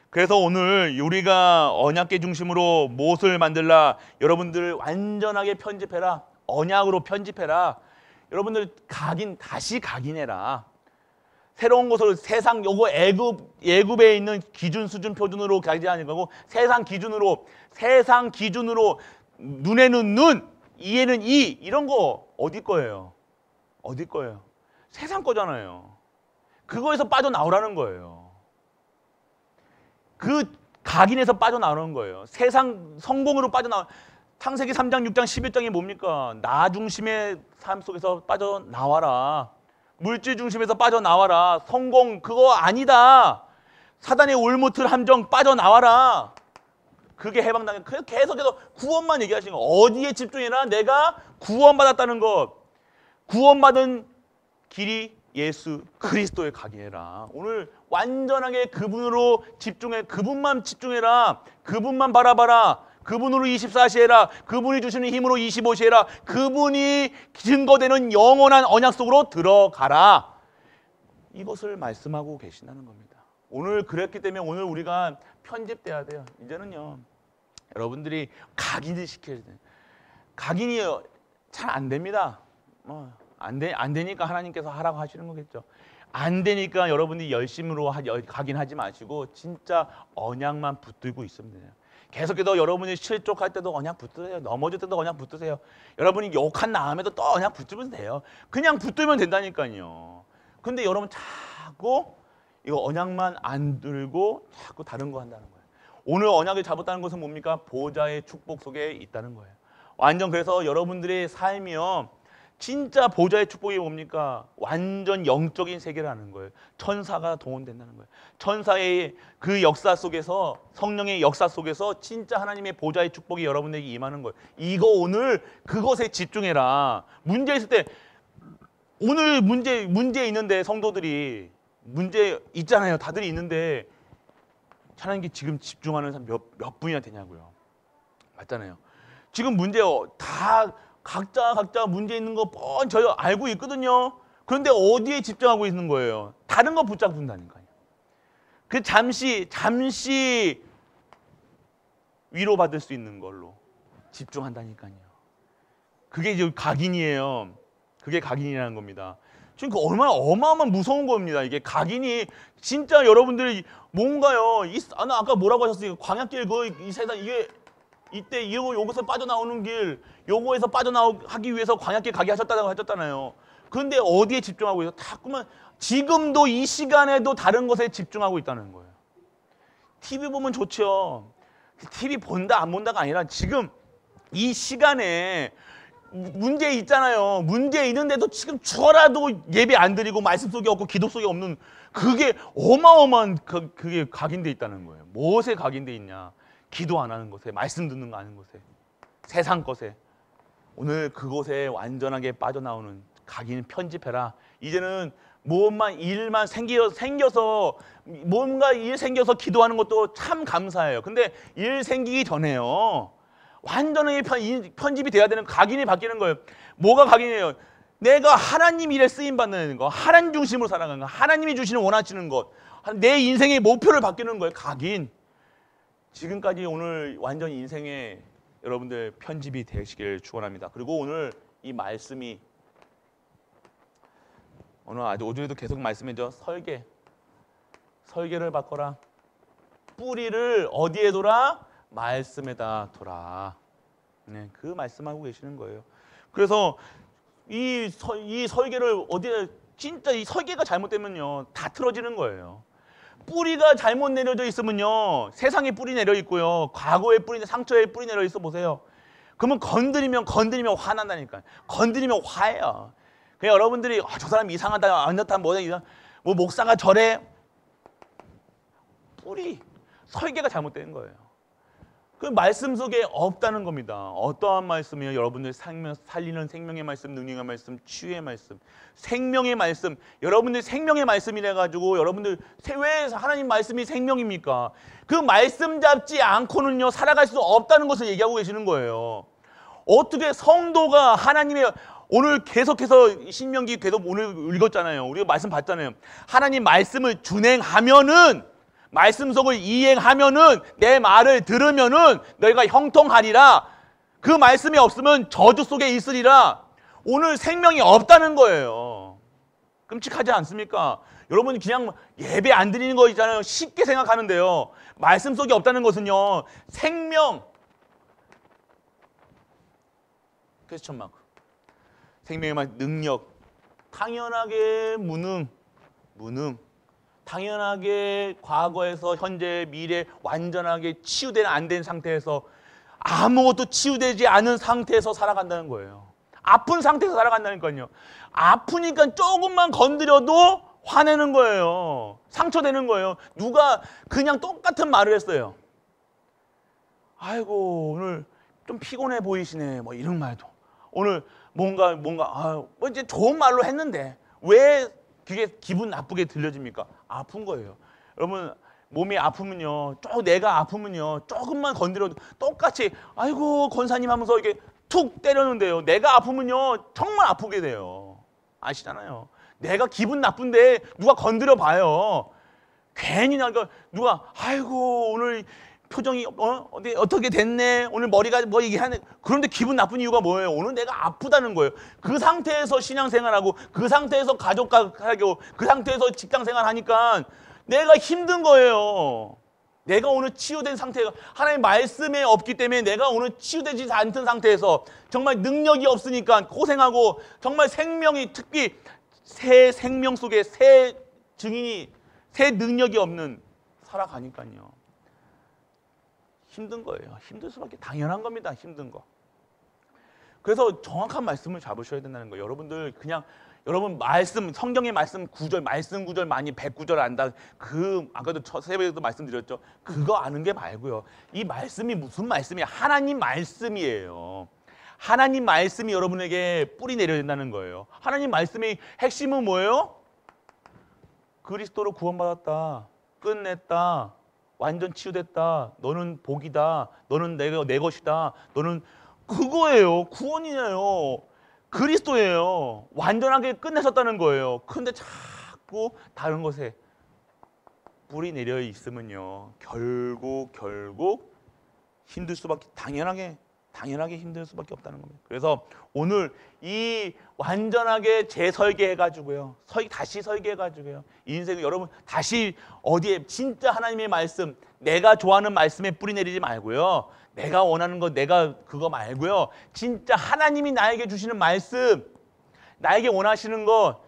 그래서 오늘 우리가 언약궤 중심으로 무엇을 만들라? 여러분들 완전하게 편집해라. 언약으로 편집해라. 여러분들 다시 각인해라. 새로운 것을 세상 요거 애굽에 있는 기준 수준 표준으로 가지 않고 세상 기준으로 눈에는 눈, 이에는 이 이런 거 어디 거예요? 세상 거잖아요. 그거에서 빠져나오라는 거예요. 그 각인에서 빠져나오는 거예요. 세상 성공으로 창세기 3장, 6장, 11장이 뭡니까? 나 중심의 삶 속에서 빠져나와라. 물질 중심에서 빠져나와라. 성공 그거 아니다. 사단의 올무틀 함정 빠져나와라. 그게 해방당해. 계속해서 구원만 얘기하시는 거. 어디에 집중해라? 내가 구원받았다는 것. 구원받은 길이 예수 그리스도에 각인해라. 오늘 완전하게 그분으로 집중해. 그분만 집중해라. 그분만 바라봐라. 그분으로 24시 해라. 그분이 주시는 힘으로 25시 해라. 그분이 증거되는 영원한 언약 속으로 들어가라. 이것을 말씀하고 계신다는 겁니다. 오늘 그랬기 때문에 오늘 우리가 편집돼야 돼요. 이제는요. 여러분들이 각인을 시켜야 돼요. 각인이 잘 안 됩니다. 안 되니까 하나님께서 하라고 하시는 거겠죠. 안 되니까 여러분들이 열심으로 각인하지 마시고 진짜 언약만 붙들고 있으면 돼요. 계속해서 여러분이 실족할 때도 언약 붙드세요. 넘어질 때도 언약 붙드세요. 여러분이 욕한 다음에도 또 언약 붙들면 돼요. 그냥 붙들면 된다니까요. 근데 여러분 자꾸 이거 언약만 안 들고 자꾸 다른 거 한다는 거예요. 오늘 언약을 잡았다는 것은 뭡니까? 보호자의 축복 속에 있다는 거예요. 완전 그래서 여러분들의 삶이요. 진짜 보좌의 축복이 뭡니까? 완전 영적인 세계라는 거예요. 천사가 동원된다는 거예요. 천사의 그 역사 속에서, 성령의 역사 속에서 진짜 하나님의 보좌의 축복이 여러분에게 임하는 거예요. 이거 오늘 그것에 집중해라. 문제 있을 때, 오늘 문제 있는데, 성도들이 문제 있잖아요. 다들 있는데 하나님께 지금 집중하는 사람 몇 분이나 되냐고요. 맞잖아요. 지금 문제 다 각자 문제 있는 거 저희 알고 있거든요. 그런데 어디에 집중하고 있는 거예요? 다른 거 붙잡는다니까요. 그 잠시 위로받을 수 있는 걸로 집중한다니까요. 그게 이제 각인이에요. 그게 각인이라는 겁니다. 지금 그 얼마나 어마어마한 무서운 겁니다. 이게 각인이 진짜 여러분들이 뭔가요? 아까 뭐라고 하셨어요? 광야길 이 세상 이게 이때 요것에서 빠져나오는 길, 요거에서 빠져나오기 위해서 광야길 가게 하셨다고 하셨잖아요. 그런데 어디에 집중하고 있어요? 자꾸만 지금도 이 시간에도 다른 것에 집중하고 있다는 거예요. TV 보면 좋죠. TV 본다 안 본다가 아니라 지금 이 시간에 문제 있잖아요. 문제 있는데도 지금 죽어라도 예배 안 드리고 말씀 속에 없고 기도 속에 없는 그게 어마어마한 그게 각인돼 있다는 거예요. 무엇에 각인돼 있냐? 기도 안 하는 것에, 말씀 듣는 거 아는 것에, 세상 것에. 오늘 그곳에 완전하게 빠져나오는 각인 편집해라. 이제는 일만 생겨서 뭔가 일 생겨서 기도하는 것도 참 감사해요. 근데 일 생기기 전에요. 완전하게 편집이 돼야 되는 각인이 바뀌는 거예요. 뭐가 각인이에요? 내가 하나님 일에 쓰임 받는 거, 하나님 중심으로 살아가는 거, 하나님이 주시는 원하시는 것, 내 인생의 목표를 바뀌는 거예요. 각인. 지금까지 오늘 완전 인생에 여러분들 편집이 되시길 축원합니다. 그리고 오늘 이 말씀이 오늘 오전에도 계속 말씀해줘. 설계를 바꿔라. 뿌리를 어디에 둬라? 말씀에다 둬라. 네, 그 말씀하고 계시는 거예요. 그래서 이 설계를 어디에 진짜 이 설계가 잘못되면요 다 틀어지는 거예요. 뿌리가 잘못 내려져 있으면요 세상에 뿌리 내려 있고요 과거에 뿌리 상처에 뿌리 내려 있어 보세요. 그러면 건드리면 화난다니까요. 건드리면 화해요. 그냥 여러분들이 저 사람 이상하다 안 좋다 뭐 목사가 저래 뿌리 설계가 잘못된 거예요. 그 말씀 속에 없다는 겁니다. 어떠한 말씀이요? 여러분들 살리는 생명의 말씀, 능력의 말씀, 치유의 말씀, 생명의 말씀. 여러분들 생명의 말씀이래 가지고 여러분들 왜 하나님 말씀이 생명입니까? 그 말씀 잡지 않고는요 살아갈 수 없다는 것을 얘기하고 계시는 거예요. 어떻게 성도가 하나님의 오늘 계속해서 신명기 계속 오늘 읽었잖아요. 우리가 말씀 봤잖아요. 하나님 말씀을 준행하면은 말씀 속을 이행하면은 내 말을 들으면은 너희가 형통하리라. 그 말씀이 없으면 저주 속에 있으리라. 오늘 생명이 없다는 거예요. 끔찍하지 않습니까? 여러분 그냥 예배 안 드리는 거 있잖아요. 쉽게 생각하는데요. 말씀 속에 없다는 것은요. 생명 퀘스천 마크. 생명의 능력. 당연하게 무능. 당연하게 과거에서 현재 미래 완전하게 치유되는 안 된 상태에서 아무것도 치유되지 않은 상태에서 살아간다는 거예요. 아픈 상태에서 살아간다니까요. 아프니까 조금만 건드려도 화내는 거예요. 상처되는 거예요. 누가 그냥 똑같은 말을 했어요. 아이고 오늘 좀 피곤해 보이시네 뭐 이런 말도. 오늘 뭔가 뭐 이제 좋은 말로 했는데 왜 그게 기분 나쁘게 들려집니까? 아픈 거예요. 여러분 몸이 아프면요, 내가 아프면요, 조금만 건드려도 똑같이 아이고 권사님 하면서 이렇게 툭 때렸는데요. 내가 아프면요 정말 아프게 돼요. 아시잖아요. 내가 기분 나쁜데 누가 건드려 봐요. 괜히 누가 아이고 오늘 표정이 어떻게 됐네. 오늘 머리가 뭐 이게 하네. 그런데 기분 나쁜 이유가 뭐예요? 오늘 내가 아프다는 거예요. 그 상태에서 신앙생활하고 그 상태에서 가족하고 그 상태에서 직장생활하니까 내가 힘든 거예요. 내가 오늘 치유된 상태가 하나님의 말씀에 없기 때문에 내가 오늘 치유되지 않던 상태에서 정말 능력이 없으니까 고생하고 정말 생명이 특히 새 생명 속에 새 증인이 새 능력이 없는 살아가니까요. 힘든 거예요. 힘들 수밖에 당연한 겁니다. 힘든 거. 그래서 정확한 말씀을 잡으셔야 된다는 거예요. 여러분들 그냥 여러분 말씀 성경의 말씀 구절 말씀 구절 많이 100구절 안다. 아까도 새벽에도 말씀드렸죠. 그거 아는 게 말고요. 이 말씀이 무슨 말씀이에요? 하나님 말씀이에요. 하나님 말씀이 여러분에게 뿌리 내려야 된다는 거예요. 하나님 말씀의 핵심은 뭐예요? 그리스도로 구원받았다. 끝냈다. 완전 치유됐다. 너는 복이다. 너는 내 것이다. 너는 그거예요. 구원이에요. 그리스도예요. 완전하게 끝내셨다는 거예요. 근데 자꾸 다른 것에 뿌리 내려 있으면요. 결국 힘들 수밖에 당연하게 힘들 수밖에 없다는 겁니다. 그래서 오늘 이 완전하게 재설계해가지고요. 다시 설계해가지고요. 이 인생을 여러분 다시 어디에 진짜 하나님의 말씀, 내가 좋아하는 말씀에 뿌리 내리지 말고요. 내가 원하는 거, 내가 그거 말고요. 진짜 하나님이 나에게 주시는 말씀, 나에게 원하시는 것,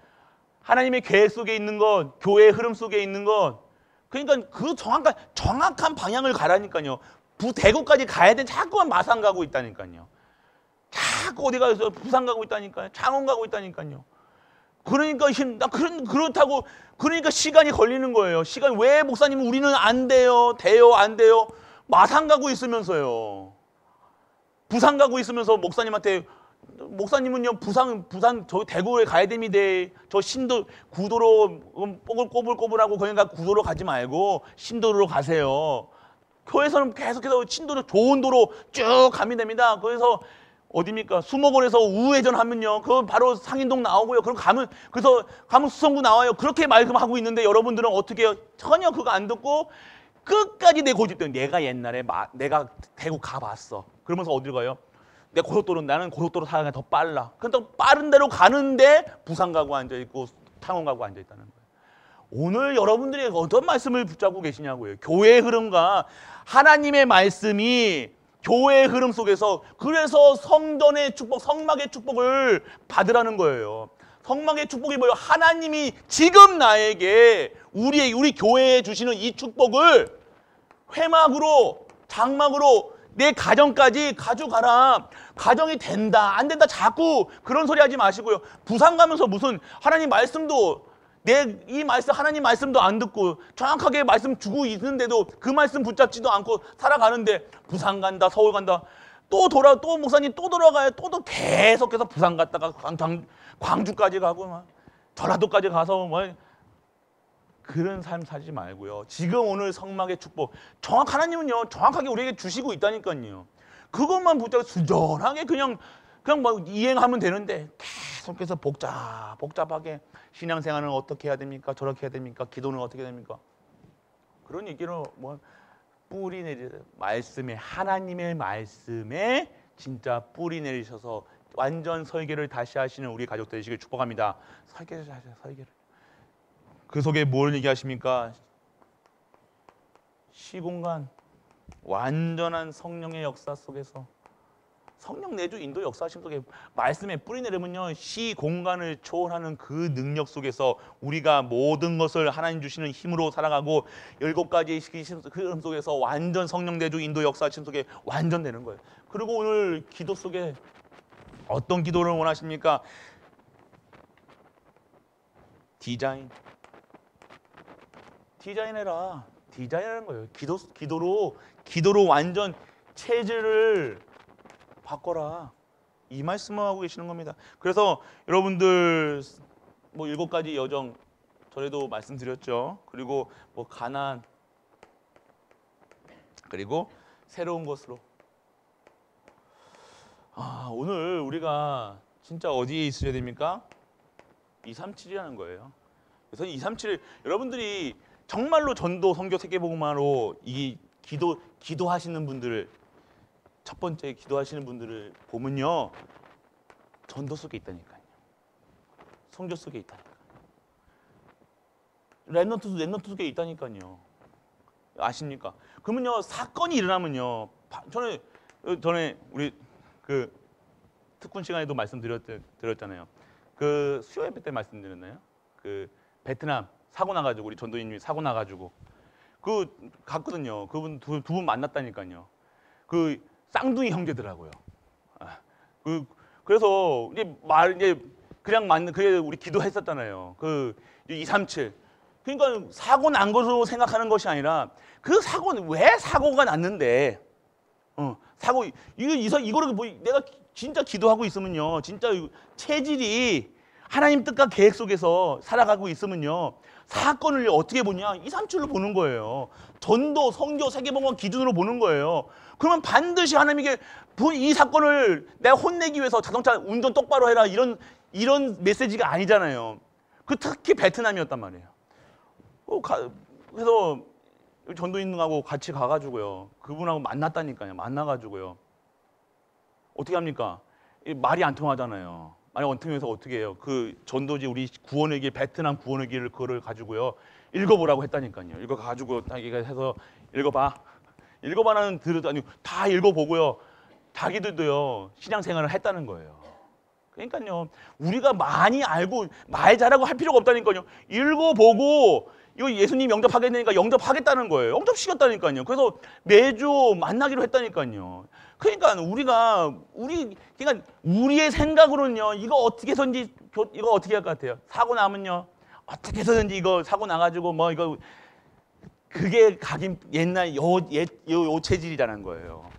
하나님의 계획 속에 있는 것, 교회의 흐름 속에 있는 것. 그러니까 그 정확한 방향을 가라니까요. 대구까지 가야 돼. 자꾸만 마산 가고 있다니까요. 자꾸 어디 가서 부산 가고 있다니까요. 창원 가고 있다니까요. 그러니까 그렇다고 그러니까 시간이 걸리는 거예요. 왜 목사님 우리는 안 돼요. 안 돼요. 마산 가고 있으면서요. 부산 가고 있으면서 목사님은요 부산 저 대구에 가야 됩니다. 저 신도 구도로 꼬불꼬불하고 그러니까 구도로 가지 말고 신도로 가세요. 교회에서는 계속해서 신도로 좋은 도로 쭉 가면 됩니다. 그래서 어디입니까? 수목원에서 우회전 하면요. 그 바로 상인동 나오고요. 그래서 가면 수성구 나와요. 그렇게 말씀하고 있는데 여러분들은 어떻게 해요? 전혀 그거 안 듣고 끝까지 내 고집대로 내가 옛날에 내가 대구 가봤어. 그러면서 어디로 가요? 나는 고속도로 타는 게 더 빨라. 그러니까 빠른 대로 가는데 부산 가고 앉아있고 창원 가고 앉아있다는 거예요. 오늘 여러분들이 어떤 말씀을 붙잡고 계시냐고요. 교회의 흐름과 하나님의 말씀이 교회의 흐름 속에서 그래서 성전의 축복, 성막의 축복을 받으라는 거예요. 성막의 축복이 뭐예요? 하나님이 지금 나에게 우리 교회에 주시는 이 축복을 회막으로 장막으로 내 가정까지 가져가라. 가정이 된다 안 된다 자꾸 그런 소리 하지 마시고요. 부산 가면서 무슨 하나님 말씀도 하나님 말씀도 안 듣고 정확하게 말씀 주고 있는데도 그 말씀 붙잡지도 않고 살아가는데 부산 간다 서울 간다 또 목사님 또 돌아가요. 또 계속해서 부산 갔다가 광주까지 가고 막 전라도까지 가서 뭐 그런 삶 살지 말고요. 지금 오늘 성막의 축복 하나님은요 정확하게 우리에게 주시고 있다니까요. 그것만 붙잡고 순전하게 그냥 막 이행하면 되는데 계속해서 복잡하게 신앙생활은 어떻게 해야 됩니까? 저렇게 해야 됩니까? 기도는 어떻게 됩니까? 그런 얘기를 뿌리 내리세요. 하나님의 말씀에 진짜 뿌리 내리셔서 완전 설계를 다시 하시는 우리 가족 되시길 축복합니다. 설계를 하세요. 설계를. 그 속에 뭘 얘기하십니까? 시공간 완전한 성령의 역사 속에서 성령 내주 인도 역사하심 속에 말씀에 뿌리 내리면요 시공간을 초월하는 그 능력 속에서 우리가 모든 것을 하나님 주시는 힘으로 살아가고 7가지의 흐름 속에서 완전 성령 내주 인도 역사하심 속에 완전 되는 거예요. 그리고 오늘 기도 속에 어떤 기도를 원하십니까? 디자인해라. 디자인하는 거예요. 기도로 완전 체질을 바꿔라. 이 말씀을 하고 계시는 겁니다. 그래서 여러분들 7가지 여정 전에도 말씀드렸죠. 그리고 가난 그리고 새로운 것으로 오늘 우리가 진짜 어디에 있어야 됩니까? 237이라는 거예요. 그래서 237을 여러분들이 정말로 전도 선교 세계복음화로 이 기도하시는 분들을 첫 번째 기도하시는 분들을 보면요 전도 속에 있다니까요. 선교 속에 있다니까요. 랩넌트 속에 있다니까요. 아십니까? 그러면요 사건이 일어나면요 전에 우리 그 특훈 시간에도 말씀드렸잖아요. 그 수요 예배 때 말씀드렸나요? 그 베트남 사고 나가지고 우리 전도인님이 사고 나가지고 갔거든요. 그분 두 분 만났다니까요. 그 쌍둥이 형제더라고요. 그래서 이제 그냥 맞는 그래 우리 기도했었잖아요. 그 237. 그러니까 사고 난 것으로 생각하는 것이 아니라 그 사고는 왜 사고가 났는데 사고 이거를 뭐 내가 진짜 기도하고 있으면요. 진짜 체질이 하나님 뜻과 계획 속에서 살아가고 있으면요. 사건을 어떻게 보냐? 237로 보는 거예요. 전도, 성교, 세계복음 기준으로 보는 거예요. 그러면 반드시 하나님에게 이 사건을 내가 혼내기 위해서 자동차 운전 똑바로 해라 이런 메시지가 아니잖아요. 그 특히 베트남이었단 말이에요. 그래서 전도인하고 같이 가가지고요. 그분하고 만났다니까요. 만나가지고요. 어떻게 합니까? 말이 안 통하잖아요. 말이 안 통해서 어떻게 해요? 그 전도지 우리 구원의 길, 베트남 구원의 길을 그거를 가지고요. 읽어보라고 했다니까요. 읽어가지고 자기가 해서 읽어봐. 읽어봐라는 들으다니 다 읽어보고요. 자기들도요. 신앙생활을 했다는 거예요. 그러니까요. 우리가 많이 알고 말 잘하고 할 필요가 없다니까요. 읽어보고 이거 예수님 영접하겠다니까 영접하겠다는 거예요. 영접시켰다니까요. 그래서 매주 만나기로 했다니까요. 그러니까 그러니까 우리의 생각으로는요. 이거 어떻게 해서든지 이거 어떻게 할 것 같아요? 사고 나면요. 어떻게 해서든지 이거 사고 나가지고 뭐 이거 그게 각인 옛날 요 체질이라는 거예요.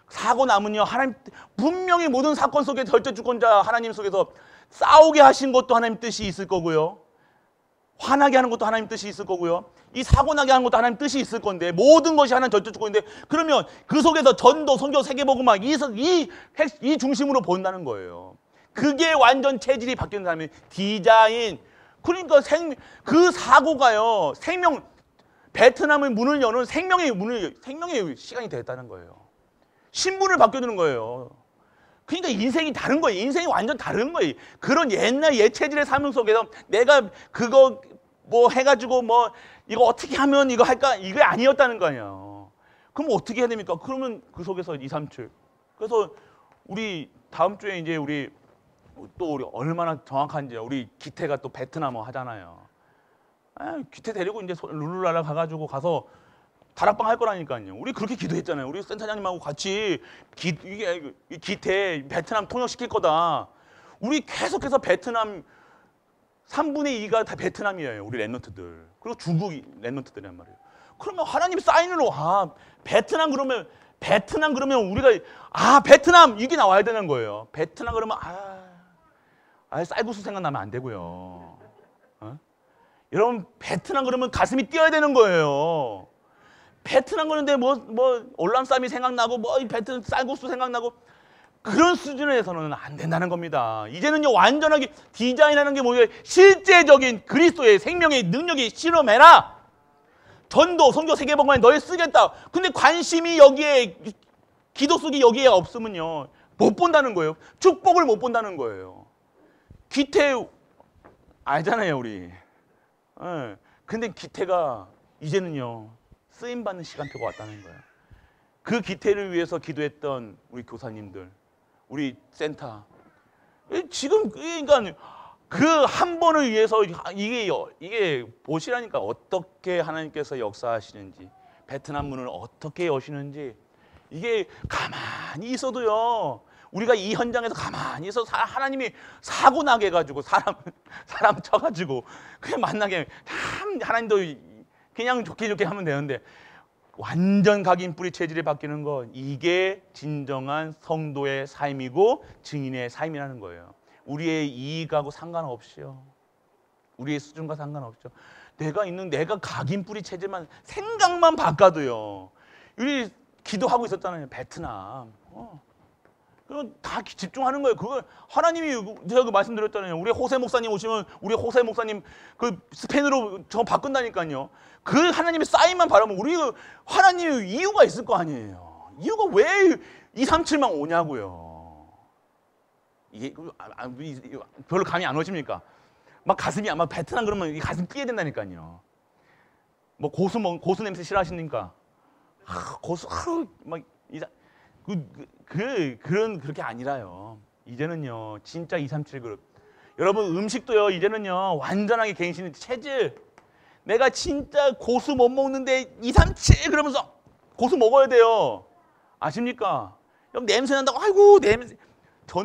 사고 나면요. 하나님 분명히 모든 사건 속에 절대주권자 하나님 속에서 싸우게 하신 것도 하나님 뜻이 있을 거고요. 화나게 하는 것도 하나님 뜻이 있을 거고요. 이 사고 나게 하는 것도 하나님 뜻이 있을 건데 모든 것이 하나님 절대주권인데 그러면 그 속에서 전도, 성교, 세계복음화 이 중심으로 본다는 거예요. 그게 완전 체질이 바뀌는 사람이 디자인. 그러니까 그 사고가요. 베트남의 문을 여는 생명의 시간이 됐다는 거예요. 신분을 바뀌어주는 거예요. 그러니까 인생이 다른 거예요. 인생이 완전 다른 거예요. 그런 옛날 체질의 삶 속에서 내가 그거 뭐 해가지고 뭐 이거 어떻게 하면 이거 할까? 이게 아니었다는 거 아니에요. 그럼 어떻게 해야 됩니까? 그러면 그 속에서 237. 그래서 우리 다음 주에 이제 우리 얼마나 정확한지 우리 기태가 또 베트남어 하잖아요. 기태 데리고 이제 룰루랄라 가가지고 가서 다락방 할 거라니까요. 우리 그렇게 기도했잖아요. 우리 센터장님하고 같이 기태 베트남 통역시킬 거다. 우리 계속해서 베트남 3분의 2가 다 베트남이에요. 우리 랩런트들. 그리고 중국 랩런트들이란 말이에요. 그러면 하나님 사인으로 베트남 그러면 우리가 베트남 이게 나와야 되는 거예요. 베트남 그러면 쌀국수 생각나면 안 되고요. 여러분 베트남 그러면 가슴이 뛰어야 되는 거예요. 베트남 그런데 뭐 올람쌈이 생각나고 뭐 베트남 쌀국수 생각나고 그런 수준에서는 안 된다는 겁니다. 이제는요 완전하게 디자인하는 게 뭐예요? 실제적인 그리스도의 생명의 능력이 실험해라. 전도, 성교, 세계복음에 너희 쓰겠다. 근데 관심이 여기에 기도 속이 여기에 없으면요 못 본다는 거예요. 축복을 못 본다는 거예요. 기태 알잖아요 우리. 근데 기태가 이제는요 쓰임받는 시간표가 왔다는 거예요. 그 기태를 위해서 기도했던 우리 교사님들, 우리 센터 지금 그러니까 그 한 번을 위해서 이게 보시라니까 어떻게 하나님께서 역사하시는지 베트남 문을 어떻게 여시는지 이게 가만히 있어도요 우리가 이 현장에서 가만히 있어서 하나님이 사고 나게 해가지고 사람 쳐가지고 그냥 만나게 참 하나님도 그냥 좋게 하면 되는데 완전 각인 뿌리 체질이 바뀌는 건 이게 진정한 성도의 삶이고 증인의 삶이라는 거예요. 우리의 이익하고 상관없이요. 우리의 수준과 상관없죠. 내가 각인 뿌리 체질만 생각만 바꿔도요. 우리 기도하고 있었잖아요. 베트남. 그럼 다 집중하는 거예요. 그걸 하나님이 제가 말씀드렸잖아요. 우리 호세 목사님 오시면 우리 호세 목사님 그 스페인으로 저거 바꾼다니까요. 그 하나님의 사인만 바라면 우리 하나님의 이유가 있을 거 아니에요. 이유가 왜 237만 오냐고요. 이게 별로 감이 안 오십니까? 막 가슴이 아마 베트남 그러면 가슴 뛰어야 된다니까요. 뭐 고수 냄새 싫어하십니까? 그렇게 아니라요. 이제는요, 진짜 237 그룹. 여러분, 음식도요, 이제는요, 완전하게 갱신 체질. 내가 진짜 고수 못 먹는데 237 그러면서 고수 먹어야 돼요. 아십니까? 냄새 난다고, 아이고, 냄새.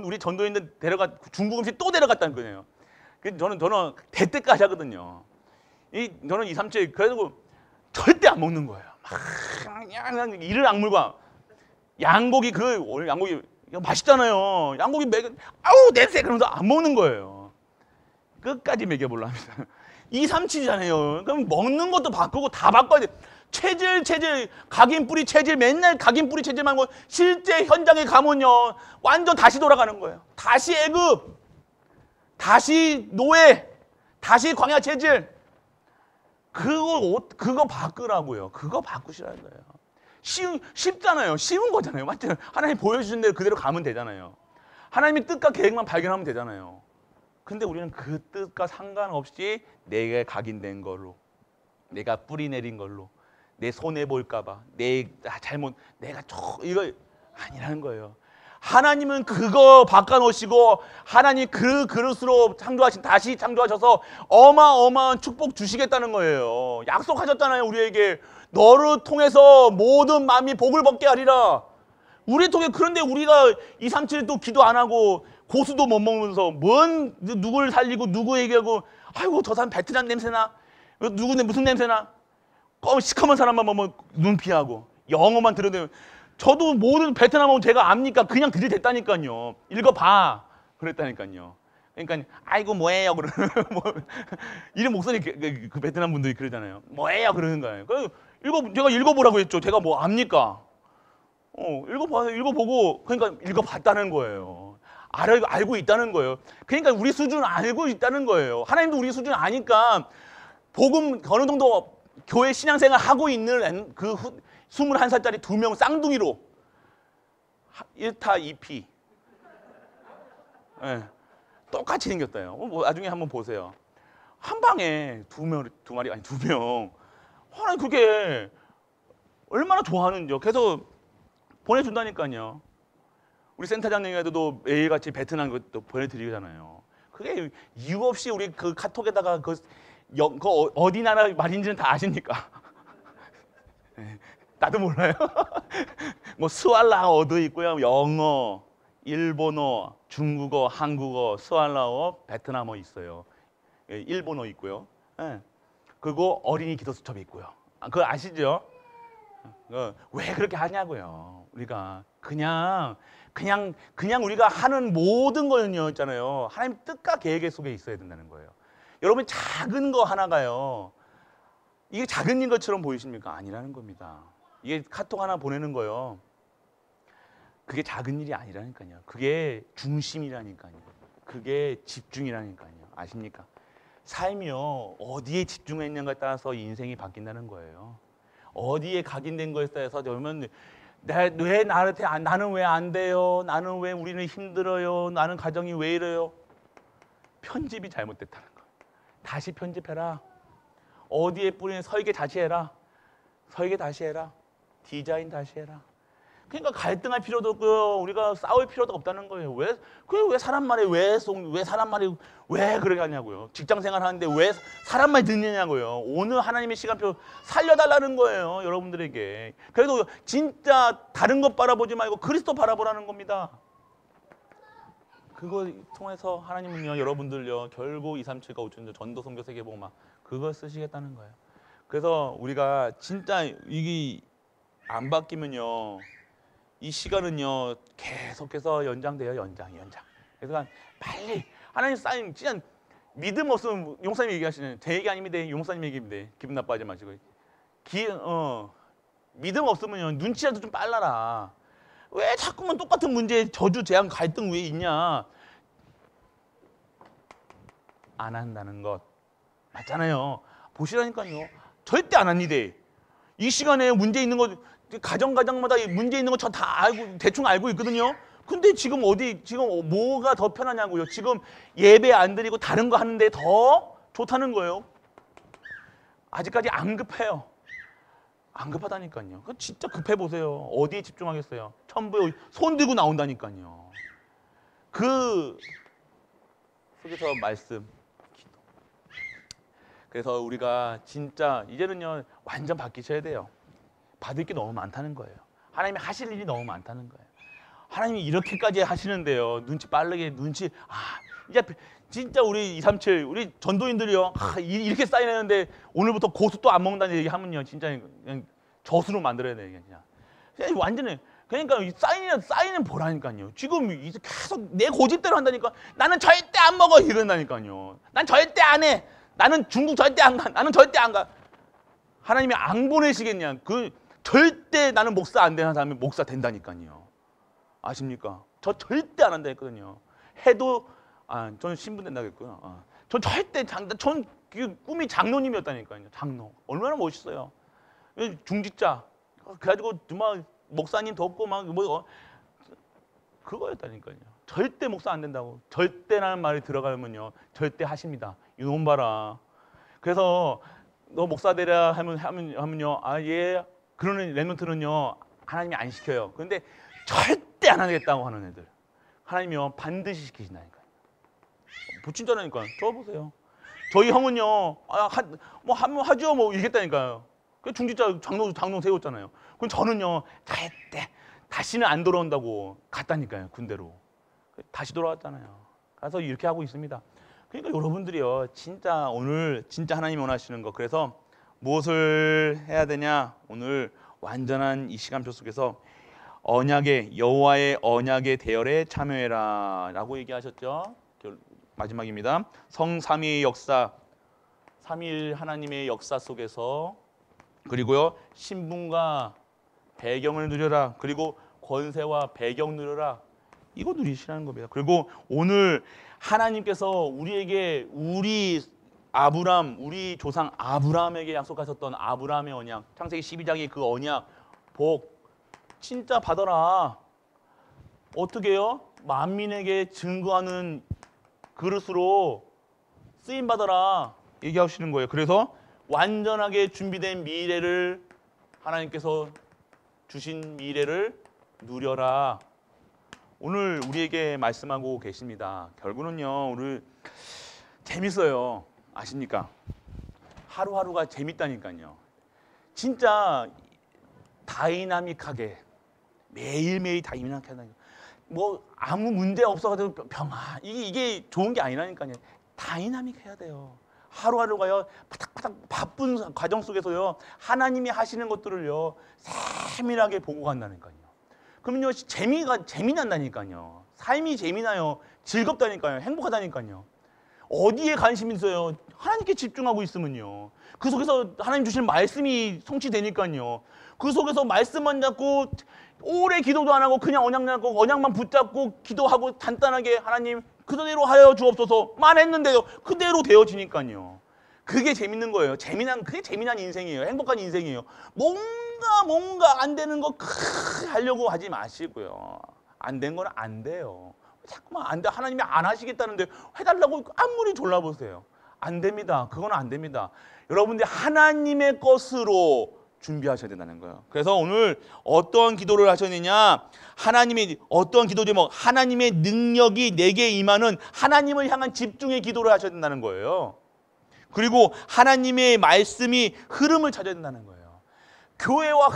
우리 전도인들 중국 음식 또 데려갔다는 거예요. 저는 대때까지 하거든요. 저는 2, 3째 그래도 절대 안 먹는 거예요. 막 그냥 이를 악물고 양고기 오늘 양고기 맛있잖아요. 양고기 아우 냄새 그러면서 안 먹는 거예요. 끝까지 먹여보려 합니다. 2, 3치잖아요. 그럼 먹는 것도 바꾸고 다 바꿔야 돼. 체질, 각인 뿌리 체질, 맨날 각인 뿌리 체질만 하고 실제 현장에 가면요 완전 다시 돌아가는 거예요. 다시 애굽, 다시 노예, 다시 광야 체질. 그거 바꾸라고요. 그거 바꾸시라는 거예요. 쉽잖아요. 쉬운 거잖아요. 맞죠? 하나님 보여주신 대로 그대로 가면 되잖아요. 하나님의 뜻과 계획만 발견하면 되잖아요. 근데 우리는 그 뜻과 상관없이 내가 각인된 걸로, 내가 뿌리 내린 걸로, 내 손해 볼까 봐, 이거 아니라는 거예요. 하나님은 그거 바꿔놓으시고 하나님 그 그릇으로 다시 창조하셔서 어마어마한 축복 주시겠다는 거예요. 약속하셨잖아요. 우리에게 너를 통해서 모든 만민이 복을 받게 하리라. 우리 통해. 그런데 우리가 2, 3, 7 또 기도 안 하고 고수도 못 먹으면서 누구를 살리고 누구 얘기하고 아이고 저 사람 베트남 냄새나, 무슨 냄새나, 시커먼 사람만 보면 눈 피하고 영어만 들어도. 저도 모든 베트남어 제가 압니까? 그냥 들이댔다니까요. 읽어봐 그랬다니까요. 그러니까 아이고 뭐예요 그러는 이런 목소리 그 베트남 분들이 그러잖아요. 뭐예요 그러는 거예요. 제가 읽어보라고 했죠. 제가 뭐 압니까? 읽어보고 그러니까 읽어봤다는 거예요. 알고 있다는 거예요. 그러니까 우리 수준을 알고 있다는 거예요. 하나님도 우리 수준을 아니까 복음 어느 정도 교회 신앙생활 하고 있는 그 21살짜리 2명 쌍둥이로 1타 2피 똑같이 생겼다요. 나중에 한번 보세요. 한 방에 두 명. 하나님 그게 얼마나 좋아하는지요. 계속 보내준다니까요. 우리 센터장님에도 매일같이 베트남 것도 보내드리잖아요. 그게 이유 없이 우리 그 카톡에다가 어디 나라 말인지는 다 아십니까? 나도 몰라요. 뭐 스왈라어도 있고요. 영어, 일본어, 중국어, 한국어, 스왈라어, 베트남어 있어요. 일본어 있고요. 그리고 어린이 기도 수첩이 있고요. 그거 아시죠? 왜 그렇게 하냐고요. 우리가 그냥 우리가 하는 모든 거는요 있잖아요. 하나님 뜻과 계획 속에 있어야 된다는 거예요. 여러분 작은 거 하나가요. 이게 작은 일 것처럼 보이십니까? 아니라는 겁니다. 이게 카톡 하나 보내는 거요. 그게 작은 일이 아니라니까요. 그게 중심이라니까요. 그게 집중이라니까요. 아십니까? 삶이요. 어디에 집중했는가에 따라서 인생이 바뀐다는 거예요. 어디에 각인된 거에 따라서 그러면 왜 나는 왜 안 돼요? 나는 왜 우리는 힘들어요? 나는 가정이 왜 이래요? 편집이 잘못됐다는 거. 다시 편집해라. 어디에 뿌리는 설계 다시 해라. 설계 다시 해라. 디자인 다시 해라. 그러니까 갈등할 필요도 없고요. 우리가 싸울 필요도 없다는 거예요. 왜 사람 말에 왜 사람 말이 왜 그렇게 하냐고요. 직장 생활 하는데 왜 사람 말 듣느냐고요. 오늘 하나님의 시간표 살려달라는 거예요. 여러분들에게. 그래도 진짜 다른 것 바라보지 말고 그리스도 바라보라는 겁니다. 그거 통해서 하나님은요, 여러분들요, 결국 2, 3, 7과 5천 전도 선교 세계복음 그걸 쓰시겠다는 거예요. 그래서 우리가 진짜 이게 안 바뀌면요, 이 시간은요 계속해서 연장돼요. 연장. 그래서 빨리 하나님 사인 진짜 믿음 없으면 용사님 얘기하시는 제 얘기 아닙니다. 용사님 얘기입니다. 기분 나빠하지 마시고 믿음 없으면요 눈치라도 좀 빨라라. 왜 자꾸만 똑같은 문제, 저주, 재앙, 갈등 왜 있냐? 안 한다는 것 맞잖아요. 보시라니까요. 절대 안 합니다. 이 시간에 문제 있는 거 가정마다 문제 있는 거 저 다 알고 대충 알고 있거든요. 근데 지금 뭐가 더 편하냐고요. 지금 예배 안 드리고 다른 거 하는데 더 좋다는 거예요. 아직까지 안 급해요. 안 급하다니까요. 진짜 급해 보세요. 어디에 집중하겠어요? 천부에 손 들고 나온다니까요. 그 속에서 말씀, 기도. 그래서 우리가 진짜 이제는요 완전 바뀌셔야 돼요. 받을 게 너무 많다는 거예요. 하나님이 하실 일이 너무 많다는 거예요. 하나님이 이렇게까지 하시는데요. 눈치 빠르게 이제 진짜 우리 237 우리 전도인들이요. 이렇게 사인했는데 오늘부터 고수 또 안 먹는다는 얘기 하면요. 진짜 그냥 저수로 만들어야 돼 그냥 완전히. 그러니까 사인은 보라니까요. 지금 계속 내 고집대로 한다니까. 나는 절대 안 먹어 이런다니까요. 난 절대 안 해. 나는 중국 절대 안 가. 나는 절대 안 가. 하나님이 안 보내시겠냐. 절대 나는 목사 안 되는 사람이 목사 된다니까요. 아십니까? 저 절대 안 한다 했거든요. 해도 저는 신분 된다고 했고요. 전 절대 전 꿈이 장로님이었다니까요. 장로. 얼마나 멋있어요. 중직자. 그래가지고 정말 목사님 덥고 그거였다니까요. 절대 목사 안 된다고. 절대라는 말이 들어가면요. 절대 하십니다. 이놈 봐라. 그래서 너 목사 되라 하면요. 예. 그러는 랩런트는요. 하나님이 안 시켜요. 그런데 절대 안 하겠다고 하는 애들. 하나님이요. 반드시 시키신다니까요. 진짜라니까요. 저 보세요. 저희 형은요. 한번 하죠. 이겠다니까요. 그 중직자 장로 세웠잖아요. 그럼 저는요. 절대 다시는 안 돌아온다고 갔다니까요. 군대로. 다시 돌아왔잖아요. 그래서 이렇게 하고 있습니다. 그러니까 여러분들이요. 진짜 오늘 진짜 하나님이 원하시는 거. 그래서 무엇을 해야 되냐? 오늘 완전한 이 시간표 속에서 여호와의 언약의 대열에 참여해라라고 얘기하셨죠. 마지막입니다. 성삼위의 역사, 삼위일 하나님의 역사 속에서 그리고요 신분과 배경을 누려라. 그리고 권세와 배경 누려라. 이거 누리시라는 겁니다. 그리고 오늘 하나님께서 우리에게 우리 조상 아브라함에게 약속하셨던 아브라함의 언약, 창세기 12장의 그 언약, 복 진짜 받아라. 어떻게 해요? 만민에게 증거하는 그릇으로 쓰임 받아라 얘기하시는 거예요. 그래서 완전하게 준비된 미래를 하나님께서 주신 미래를 누려라. 오늘 우리에게 말씀하고 계십니다. 결국은요, 오늘 재밌어요. 아십니까? 하루하루가 재밌다니까요. 진짜 다이나믹하게 매일매일 다이나믹하게 아무 문제 없어가지고 평화 이게 좋은 게 아니라니까요. 다이나믹해야 돼요. 하루하루가요 바닥바닥 바쁜 과정 속에서요 하나님이 하시는 것들을요 세밀하게 보고 간다니까요. 그러면요 재미난다니까요. 삶이 재미나요. 즐겁다니까요. 행복하다니까요. 어디에 관심 있어요? 하나님께 집중하고 있으면요. 그 속에서 하나님 주시는 말씀이 성취되니까요. 그 속에서 말씀만 잡고 오래 기도도 안 하고 그냥 언약만 붙잡고 기도하고 간단하게 하나님 그대로 하여 주옵소서만 했는데요. 그대로 되어지니까요. 그게 재밌는 거예요. 그게 재미난 인생이에요. 행복한 인생이에요. 뭔가 안 되는 거 하려고 하지 마시고요. 안 된 건 안 돼요. 자꾸만 안 돼. 하나님이 안 하시겠다는데 해달라고 아무리 졸라보세요. 안 됩니다. 그건 안 됩니다. 여러분들 하나님의 것으로 준비하셔야 된다는 거예요. 그래서 오늘 어떠한 기도를 하셨느냐? 어떠한 기도 제목? 하나님의 능력이 내게 임하는 하나님을 향한 집중의 기도를 하셔야 된다는 거예요. 그리고 하나님의 말씀이 흐름을 찾아야 된다는 거예요. 교회와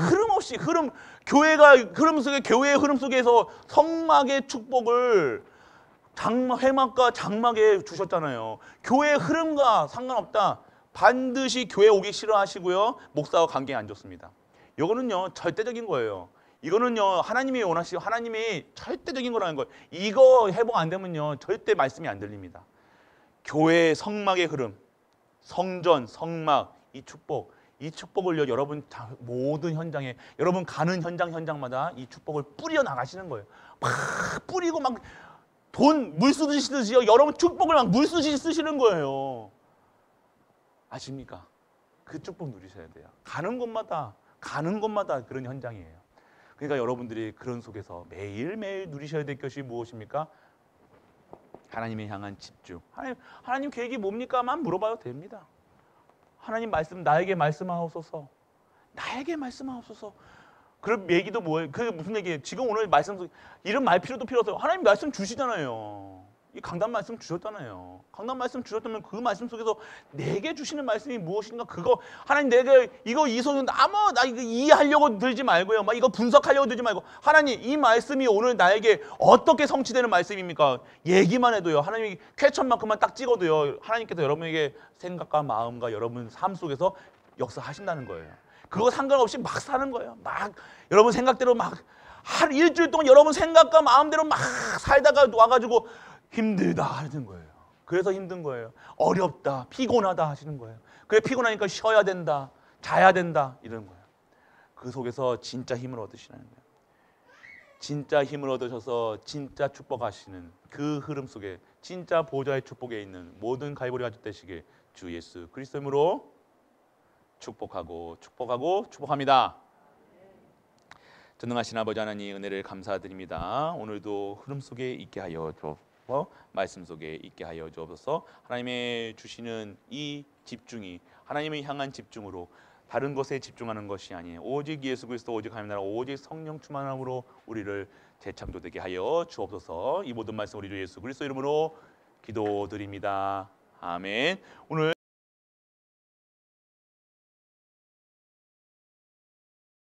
교회의 흐름 속에서 성막의 축복을 회막과 장막에 주셨잖아요. 교회의 흐름과 상관없다. 반드시 교회 오기 싫어하시고요. 목사와 관계 안 좋습니다. 이거는요 절대적인 거예요. 이거는요 하나님이 원하시고 하나님이 절대적인 거라는 거예요. 이거 회복 안 되면요 절대 말씀이 안 들립니다. 교회의 성막의 흐름, 성전, 성막, 이 축복을요 여러분 모든 현장에 여러분 가는 현장마다 이 축복을 뿌려 나가시는 거예요. 막 뿌리고 막 돈 물 쓰듯이요 여러분 축복을 막 물 쓰듯이 쓰시는 거예요. 아십니까? 그 축복 누리셔야 돼요. 가는 곳마다 그런 현장이에요. 그러니까 여러분들이 그런 속에서 매일매일 누리셔야 될 것이 무엇입니까? 하나님에 향한 집중. 하나님 계획이 뭡니까?만 물어봐도 됩니다. 하나님 나에게 말씀하옵소서. 그럼 얘기도 뭐예요? 그게 무슨 얘기예요? 지금 오늘 말씀 이런 말 필요도 필요 없어요. 하나님 말씀 주시잖아요. 이 강단 말씀 주셨잖아요. 강단 말씀 주셨다면 그 말씀 속에서 내게 주시는 말씀이 무엇인가 그거 하나님 내게 이거 이소는 아무 나 이거 이해하려고 들지 말고요. 막 이거 분석하려고 들지 말고 하나님 이 말씀이 오늘 나에게 어떻게 성취되는 말씀입니까? 얘기만 해도요. 하나님이 쾌천만큼만 딱 찍어도요. 하나님께서 여러분에게 생각과 마음과 여러분 삶 속에서 역사하신다는 거예요. 그거 상관없이 막 사는 거예요. 막 여러분 생각대로 막 한 일주일 동안 여러분 생각과 마음대로 막 살다가 와가지고 힘들다 하시는 거예요. 그래서 힘든 거예요. 어렵다, 피곤하다 하시는 거예요. 그래 피곤하니까 쉬어야 된다, 자야 된다 이러는 거예요. 그 속에서 진짜 힘을 얻으시는 거예요. 진짜 힘을 얻으셔서 진짜 축복하시는 그 흐름 속에 진짜 보좌의 축복에 있는 모든 갈보리 가족 되시길 주 예수 그리스도 이름으로 축복하고 축복합니다. 전능하신 아버지 하나님 은혜를 감사드립니다. 오늘도 흐름 속에 있게 하여 주옵소서. 말씀 속에 있게 하여 주옵소서. 하나님의 주시는 이 집중이 하나님을 향한 집중으로 다른 것에 집중하는 것이 아니에요. 오직 예수 그리스도 오직 하나님 나라 오직 성령 충만함으로 우리를 재창조되게 하여 주옵소서. 이 모든 말씀 우리 주 예수 그리스도 이름으로 기도드립니다. 아멘. 오늘